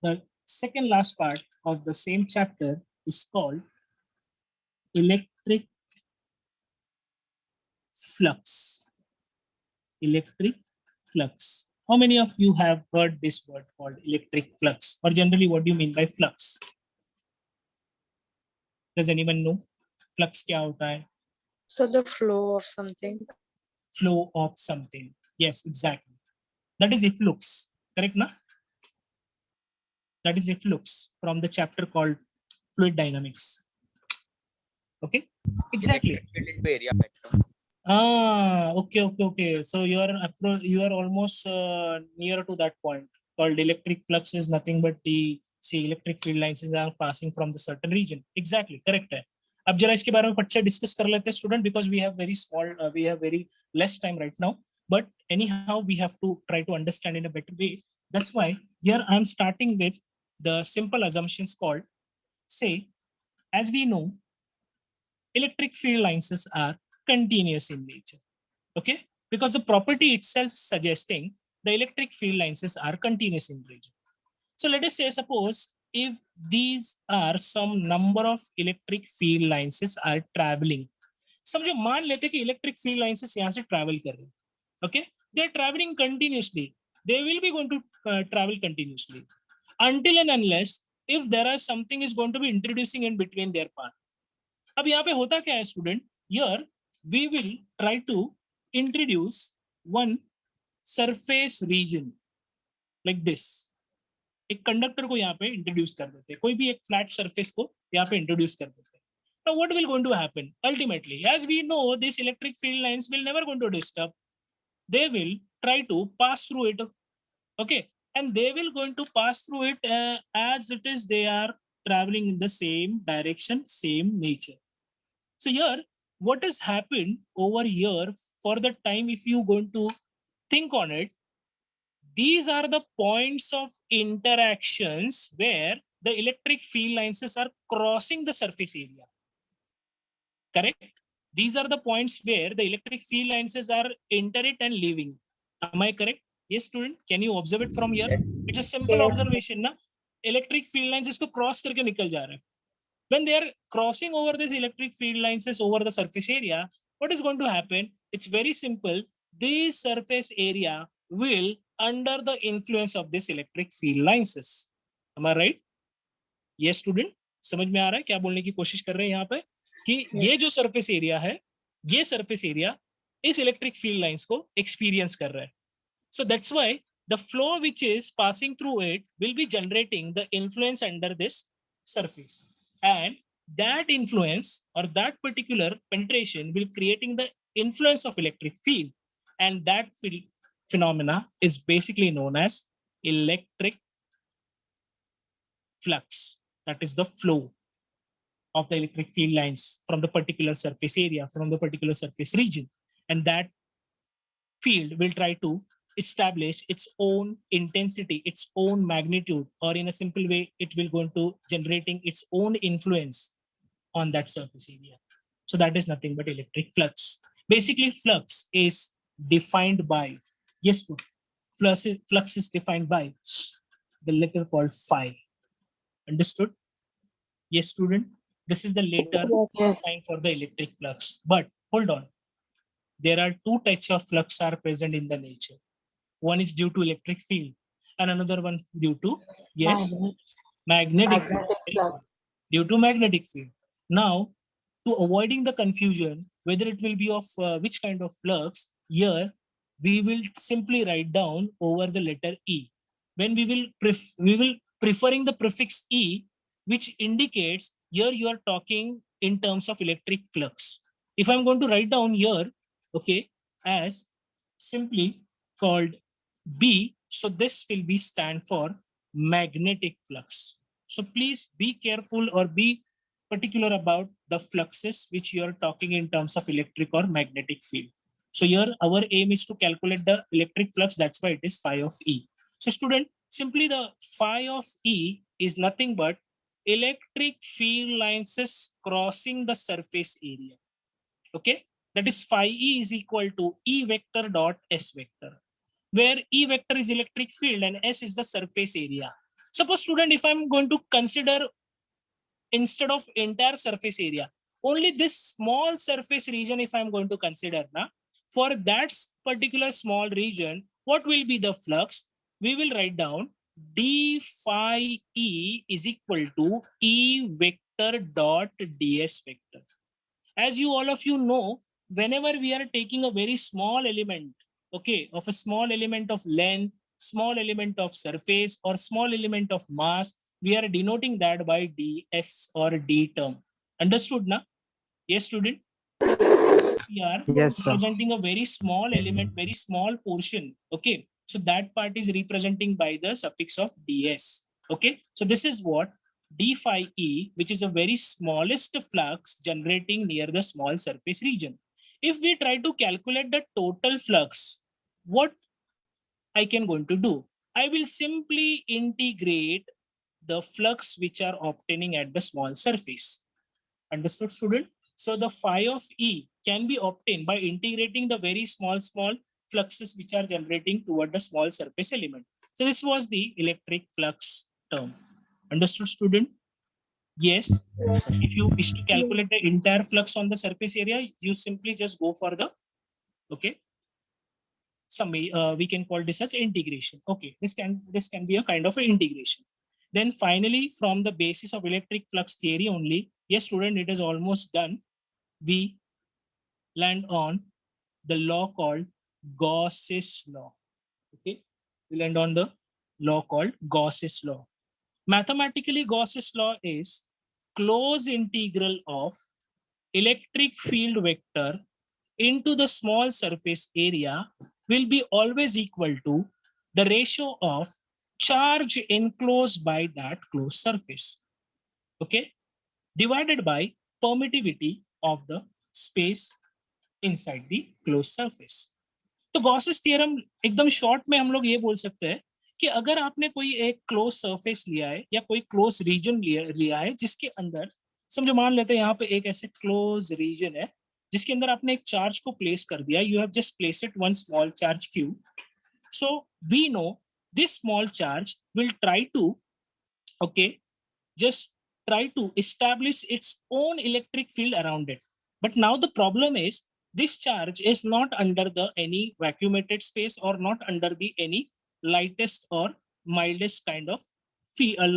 the second last part of the same chapter is called electric flux. Electric flux. How many of you have heard this word called electric flux? Or generally, what do you mean by flux? Does anyone know? Flux क्या होता है? So the flow of something. Flow of something. Yes, exactly. That is efflux. Correct, na? That is efflux from the chapter called fluid dynamics. Okay, exactly. Area vector. Okay. So you are almost near to that point. Called electric flux is nothing but the electric field lines are passing from the certain region. Exactly, correct है. अब जरा इसके बारे में पच्चा discuss कर लेते हैं student, because we have very less time right now. But anyhow, we have to try to understand in a better way. That's why here I'm starting with the simple assumptions called, say, as we know, electric field lines are continuous in nature. Okay, because the property itself suggesting the electric field lines are continuous in region. So let us say, suppose if these are some number of electric field lines are traveling. समझो मान लेते कि electric field lines यहाँ से travel कर रहे हैं. Okay, they are traveling continuously. They will be going to travel continuously until and unless if there are something is going to be introducing in between their path. अब यहाँ पे होता क्या है student? Here we will try to introduce one surface region like this. एक conductor को यहाँ पे इंट्रोड्यूस कर देते हैं, कोई भी एक फ्लैट सरफेस को यहाँ पे इंट्रोड्यूस कर देते हैं. Now what will going to happen ultimately? As we know, these electric field lines will never going to disturb. They will try to pass through it. Okay, and they will going to pass through it as it is. They are traveling in the same direction, same nature. So here, what has happened over here for the time, if you going to think on it, these are the points of interactions where the electric field lines are crossing the surface area. Correct? These are the points where the electric field lines are enter it and leaving. Am I correct? Yes, student. Can you observe it from here? It's a simple Yes. observation, na? Electric field lines इसको cross करके निकल जा रहे हैं. When they are crossing over this electric field lines over the surface area, what is going to happen? It's very simple. This surface area will under the influence of this electric field lines. Am I right? Yes, student. समझ में आ रहा है क्या बोलने की कोशिश कर रहे हैं यहाँ पे कि ये जो सरफेस एरिया है, ये सरफेस एरिया इस इलेक्ट्रिक फील्ड लाइंस को एक्सपीरियंस कर रहा है. So that's why the flow which is passing through it will be generating the influence under this surface, and that influence or that particular penetration will creating the influence of electric field, and that phenomena is basically known as electric flux. That is the flow of the electric field lines from the particular surface area, from the particular surface region, and that field will try to establish its own intensity, its own magnitude, or in a simple way, it will go into generating its own influence on that surface area. So that is nothing but electric flux. Basically, flux is defined by, yes, flux is defined by the letter called phi. Understood? Yes, student. This is the letter Yes. sign for the electric flux. But hold on. There are two types of flux are present in the nature. One is due to electric field, and another one due to, yes, magnetic field. Magnetic flux. Due to magnetic field. Now, to avoiding the confusion whether it will be of which kind of flux, here we will simply write down over the letter E. When we will preferring the prefix E, which indicates here you are talking in terms of electric flux. If I'm going to write down here, okay, as simply called B, so this will be stand for magnetic flux. So please be careful or be particular about the fluxes which you are talking in terms of electric or magnetic field. So here our aim is to calculate the electric flux. That's why it is phi of E. So student, simply the phi of E is nothing but electric field lines crossing the surface area. Okay, that is phi E is equal to E vector dot S vector, where E vector is electric field and S is the surface area. Suppose student, if I'm going to consider instead of entire surface area, only this small surface region, if I'm going to consider, for that particular small region, what will be the flux? We will write down d phi E is equal to E vector dot ds vector. As you all of you know, whenever we are taking a very small element, okay, of a small element of length, small element of surface, or small element of mass, we are denoting that by ds or d term. Understood, na? Yes, student? We are Yes, sir. representing a very small element, very small portion. Okay, so that part is representing by the suffix of ds. Okay, so this is what d phi E, which is a very smallest flux generating near the small surface region. If we try to calculate the total flux, what I can going to do? I will simply integrate the flux which are obtaining at the small surface. Understood, student? So the phi of E can be obtained by integrating the very small fluxes which are generating toward the small surface element. So this was the electric flux term. Understood, student? Yes. If you wish to calculate the entire flux on the surface area, you simply just go for the, okay, we can call this as integration. Okay, this can be a kind of an integration. Then finally, from the basis of electric flux theory only, yes, student, it is almost done. We land on the law called Gauss's law. Okay, we land on the law called Gauss's law. Mathematically, Gauss's law is closed integral of electric field vector into the small surface area will be always equal to the ratio of charge enclosed by that closed surface, okay, divided by permittivity of the space inside the closed surface. तो Gauss's theorem एकदम short में हम लोग ये बोल सकते हैं कि अगर आपने कोई एक क्लोज सरफेस लिया है या कोई क्लोज रीजन लिया है जिसके अंदर, समझो मान लेते हैं यहाँ पे एक ऐसे क्लोज रीजन है जिसके अंदर आपने एक चार्ज को प्लेस कर दिया, you have just placed it one small charge q. So we know this small charge will try to, okay, just try to establish its own electric field around it. But now the problem is this charge is not under the any vacuumated space or not under the any lightest or mildest kind of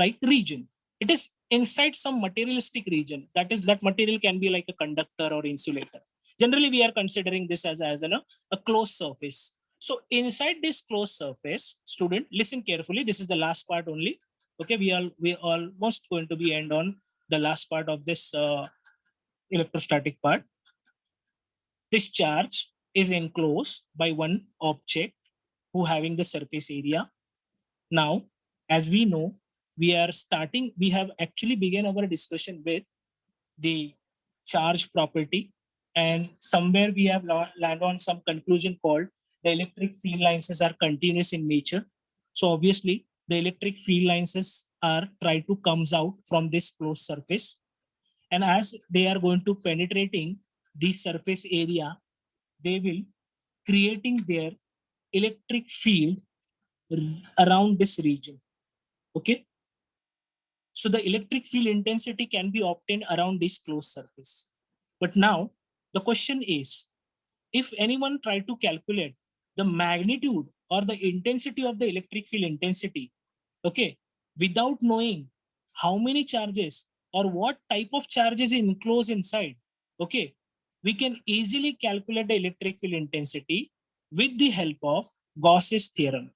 like region. It is inside some materialistic region. That is, that material can be like a conductor or insulator. Generally, we are considering this as a closed surface. So inside this closed surface, student, listen carefully. This is the last part only. Okay, we almost going to be end on the last part of this electrostatic part. This charge is enclosed by one object who having the surface area. Now, as we know, we have actually begun our discussion with the charge property, and somewhere we have land on some conclusion called the electric field lines are continuous in nature. So obviously the electric field lines are try to comes out from this closed surface, and as they are going to penetrating the surface area, they will creating their electric field around this region. Okay, so the electric field intensity can be obtained around this closed surface. But now the question is, if anyone try to calculate the magnitude or the intensity of the electric field intensity, okay, without knowing how many charges or what type of charges enclosed inside, okay, we can easily calculate the electric field intensity with the help of Gauss's theorem.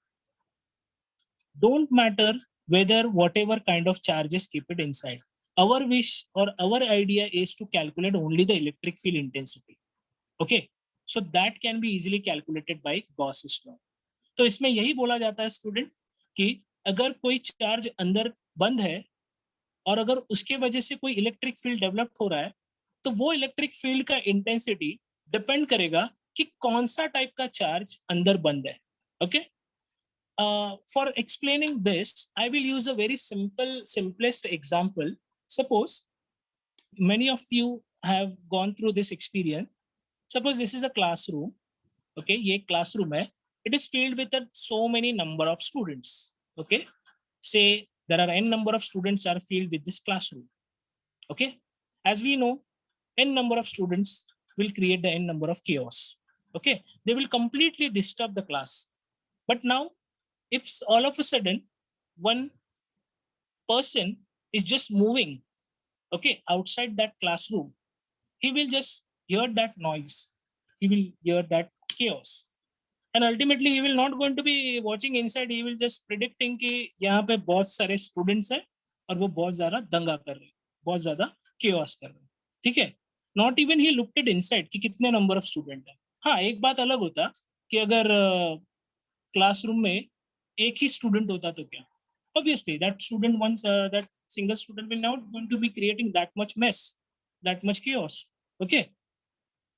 Don't matter whether whatever kind of charges keep it inside. Our wish or our idea is to calculate only the electric field intensity. Okay, so that can be easily calculated by Gauss's law. तो इसमें यही बोला जाता है student कि अगर कोई charge अंदर बंद है और अगर उसके वजह से कोई इलेक्ट्रिक फील्ड डेवलप हो रहा है, तो वो इलेक्ट्रिक फील्ड का इंटेंसिटी डिपेंड करेगा कि कौन सा टाइप का चार्ज अंदर बंद है. Okay, for explaining this, I will use a very simplest example. Suppose many of you have gone through this experience. Suppose this is a classroom. Okay, ये classroom है. It is filled with so many number of students. Okay, say there are n number of students are filled with this classroom. Okay, as we know, n number of students will create the n number of chaos. Okay, they will completely disturb the class. But now, if all of a sudden one person is just moving, okay, outside that classroom, he will just hear that noise, he will hear that chaos, and ultimately he will not going to be watching inside. He will just predicting कि यहाँ पे बहुत सारे students हैं और वो बहुत ज़्यादा दंगा कर रहे हैं, बहुत ज़्यादा chaos कर रहे हैं. ठीक है, not even he looked at inside कि कितने number of student हैं. हाँ, एक बात अलग होता कि अगर classroom में एक ही student होता तो क्या, obviously that student once that single student will not going to be creating that much mess, that much chaos. Okay,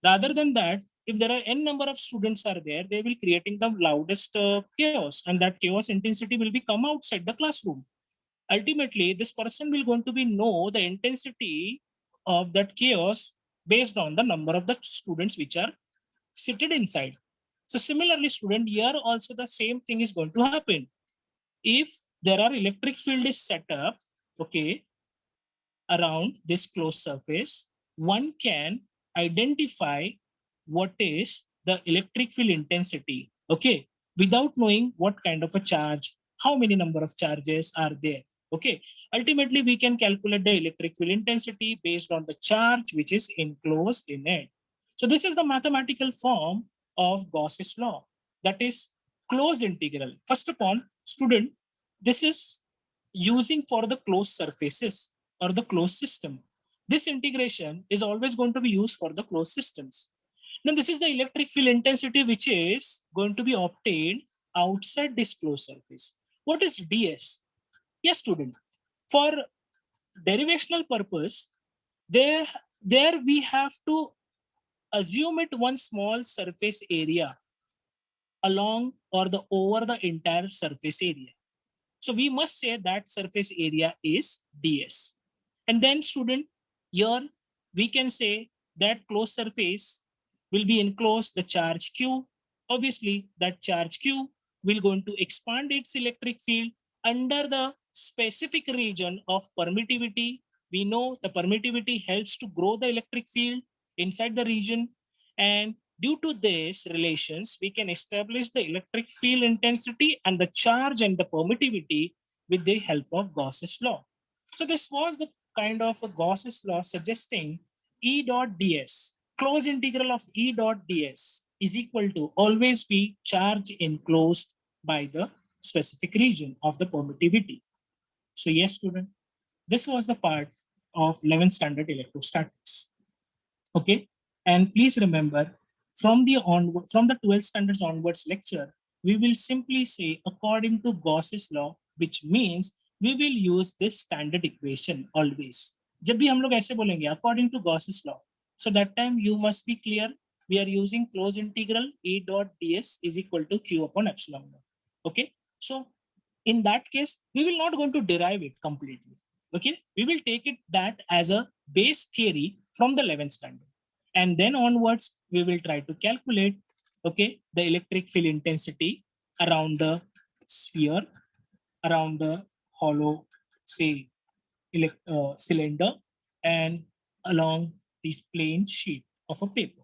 rather than that, if there are n number of students are there, they will creating the loudest chaos, and that chaos intensity will be come outside the classroom. Ultimately, this person will going to be know the intensity of that chaos based on the number of the students which are seated inside. So similarly, student, here also the same thing is going to happen. If there are electric field is set up, okay, around this closed surface, one can identify what is the electric field intensity, okay, without knowing what kind of a charge, how many number of charges are there. Okay, ultimately we can calculate the electric field intensity based on the charge which is enclosed in it. So this is the mathematical form of Gauss's law, that is closed integral. First of all, student, this is using for the closed surfaces or the closed system. This integration is always going to be used for the closed systems. Now this is the electric field intensity which is going to be obtained outside this closed surface. What is ds? Yes, student, for derivational purpose, there we have to assume it one small surface area along or the over the entire surface area. So we must say that surface area is ds. And then student, here we can say that closed surface will be enclosed the charge Q. Obviously, that charge Q will going to expand its electric field under the specific region of permittivity. We know the permittivity helps to grow the electric field inside the region, and due to this relations, we can establish the electric field intensity and the charge and the permittivity with the help of Gauss's law. So this was the kind of a Gauss's law suggesting E dot ds, closed integral of E dot ds is equal to always be charge enclosed by the specific region of the permittivity. So yes, student, this was the part of 11th standard electrostatics. Okay, and please remember, from the 12th standards onwards lecture, we will simply say according to Gauss's law, which means we will use this standard equation always. जब भी हम लोग ऐसे बोलेंगे according to Gauss's law, so that time you must be clear we are using closed integral E dot ds is equal to Q upon epsilon naught. Okay, so in that case we will not going to derive it completely. Okay, we will take it that as a base theory from the 11th standard, and then onwards we will try to calculate, okay, the electric field intensity around the sphere, around the hollow, say, cylinder, and along this plain sheet of a paper.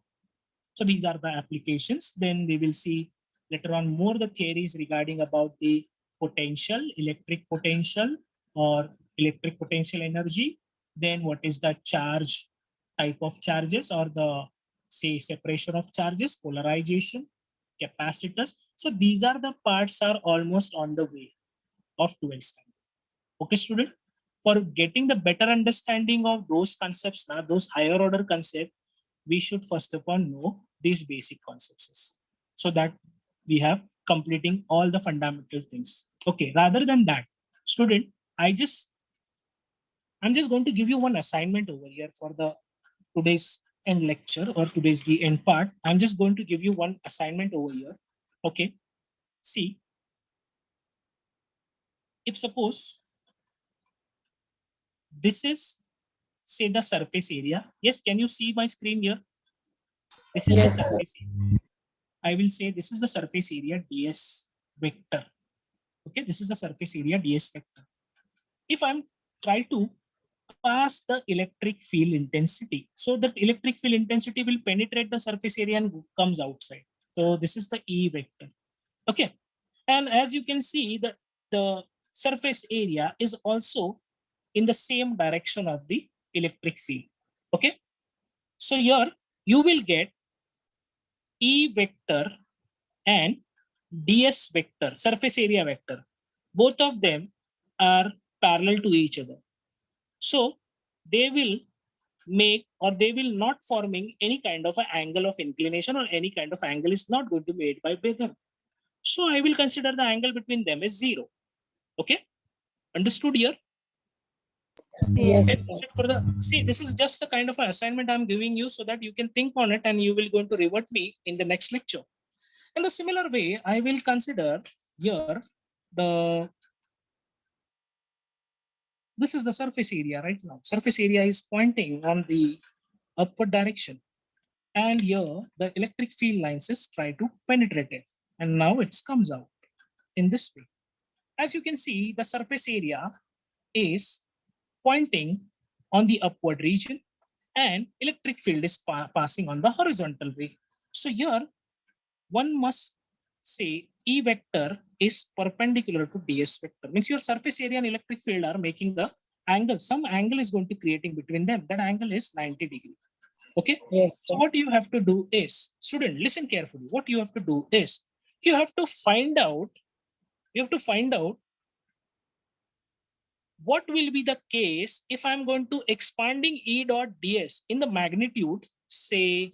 So these are the applications. Then we will see later on more the theories regarding about the potential, electric potential or electric potential energy. Then what is the charge, type of charges, or the, say, separation of charges, polarization, capacitors. So these are the parts are almost on the way of 12th standard. Okay, student, for getting the better understanding of those concepts, now those higher order concepts, we should first of all know these basic concepts, so that we have completing all the fundamental things. Okay, rather than that, student, I'm just going to give you one assignment over here for the today's end lecture or today's the end part. I'm just going to give you one assignment over here. Okay, see, if suppose this is, say, the surface area. Yes, can you see my screen here? This is the Yes, sir. surface area. I will say this is the surface area ds vector. Okay, this is the surface area ds vector. If I'm try to pass the electric field intensity, so that electric field intensity will penetrate the surface area and comes outside. So this is the E vector. Okay, and as you can see, the surface area is also in the same direction of the electric field. Okay, so here you will get E vector and ds vector, surface area vector. Both of them are parallel to each other. So they will make, or they will not forming any kind of an angle of inclination, or any kind of angle is not going to be made by them. So I will consider the angle between them as 0. Okay, understood here? Yes, Okay, sir. that's it for the, see, this is just the kind of an assignment I'm giving you so that you can think on it and you will going to revert me in the next lecture. In the similar way, I will consider here this is the surface area right now. Surface area is pointing on the upward direction, and here the electric field lines is try to penetrate it, and now it comes out in this way. As you can see, the surface area is pointing on the upward region, and electric field is passing on the horizontal way. So here one must say E vector is perpendicular to ds vector. Means your surface area and electric field are making the angle. Some angle is going to creating between them. That angle is 90 degrees. Okay. Yes, So sir. what you have to do is, student, listen carefully. What you have to do is, you have to find out what will be the case if I'm going to expanding E dot ds in the magnitude, say,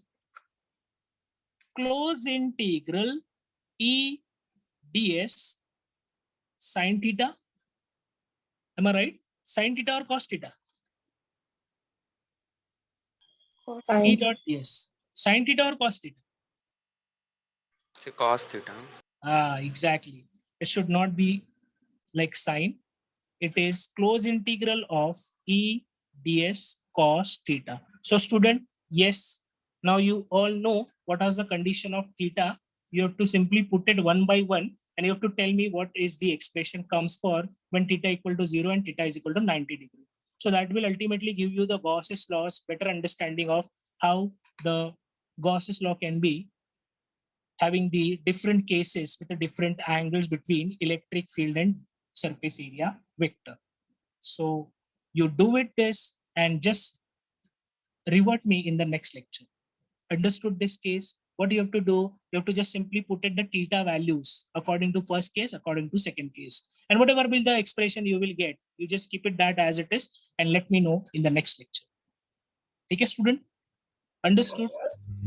close integral E ds sine theta. Am I right? Sine theta or cos theta? E Fine. dot ds. Sine theta or cos theta? It's a cos theta. Ah, exactly. It should not be like sine. It is close integral of E ds cos theta. So student, Yes. Now you all know what is the condition of theta. You have to simply put it one by one, and you have to tell me what is the expression comes for when theta equal to 0 and theta is equal to 90 degree. So that will ultimately give you the Gauss's laws, better understanding of how the Gauss's law can be having the different cases with the different angles between electric field and surface area vector. So you do it this and just revert me in the next lecture. Understood this case? What you have to do, you have to just simply put in the theta values according to first case, according to second case. And whatever will the expression you will get, you just keep it that as it is and let me know in the next lecture. ठीक है student? Understood?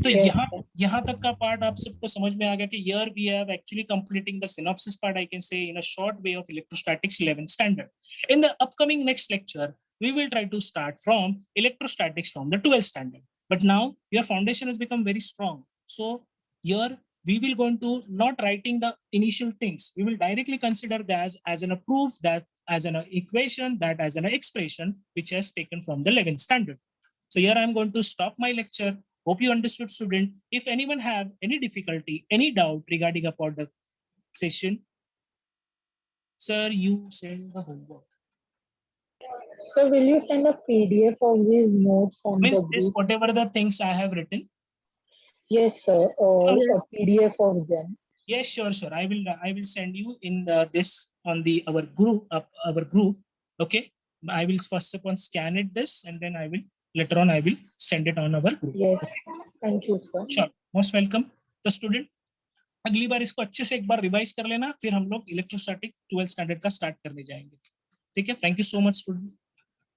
तो Yes. यहाँ तक का part आप सबको समझ में आ गया कि here we have actually completing the synopsis part, I can say, in a short way of electrostatics 11th standard. In the upcoming next lecture, we will try to start from electrostatics from the 12th standard. But now your foundation has become very strong. So here we will going to not writing the initial things. We will directly consider that as an proof, that as an equation, that as an expression which has taken from the 11th standard. So here I'm going to stop my lecture. Hope you understood, student. If anyone have any difficulty, any doubt regarding about the session, sir, you send the homework. So will you send a PDF of these notes on Means the this group? whatever the things I have written. Yes, sir. Sure. A PDF of them. Yes, sure. I will send you in this on the our group. Okay. I will first of all scan it this and then I will later on I will send it on our group. Yes. Thank you, sir. Sure. Most welcome. तो student अगली बार इसको अच्छे से एक बार revise कर लेना, फिर हम लोग इलेक्ट्रोस्टैटिक 12th स्टैंडर्ड का स्टार्ट करने जाएंगे. ठीक है. Thank you so much student.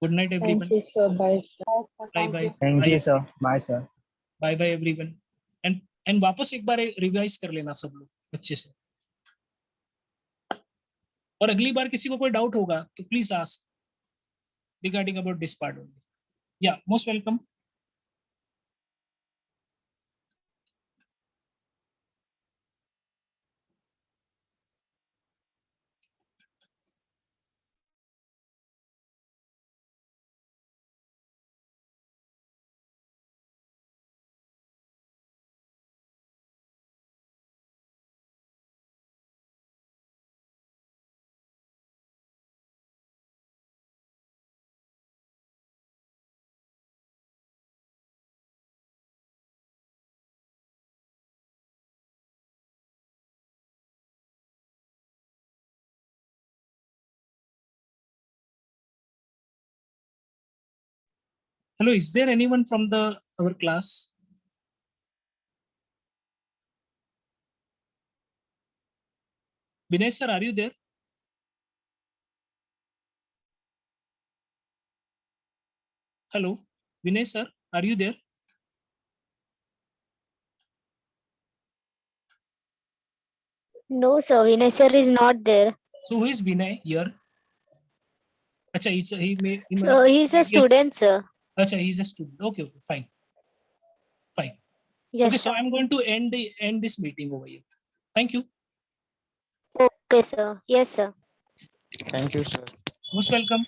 Good night everyone. Thank you, sir. Bye, sir. Bye bye. Thank you, sir. Bye, sir. Bye bye everyone. And वापस एक बार रिवाइज कर लेना सब लोग अच्छे से. और अगली बार किसी को कोई डाउट होगा तो please ask regarding about this part only. या most welcome. Hello, is there anyone from our class? Vinay sir, are you there? Hello, Vinay sir, are you there? No, sir. Vinay sir is not there. So who is Vinay here? Acha, he may. So he's a student, sir. Acha, he's a student. Okay, fine. Fine. Yes, Okay, so sir. I'm going to end this meeting over here. Thank you. Okay, sir. Yes, sir. Thank you, sir. Most welcome.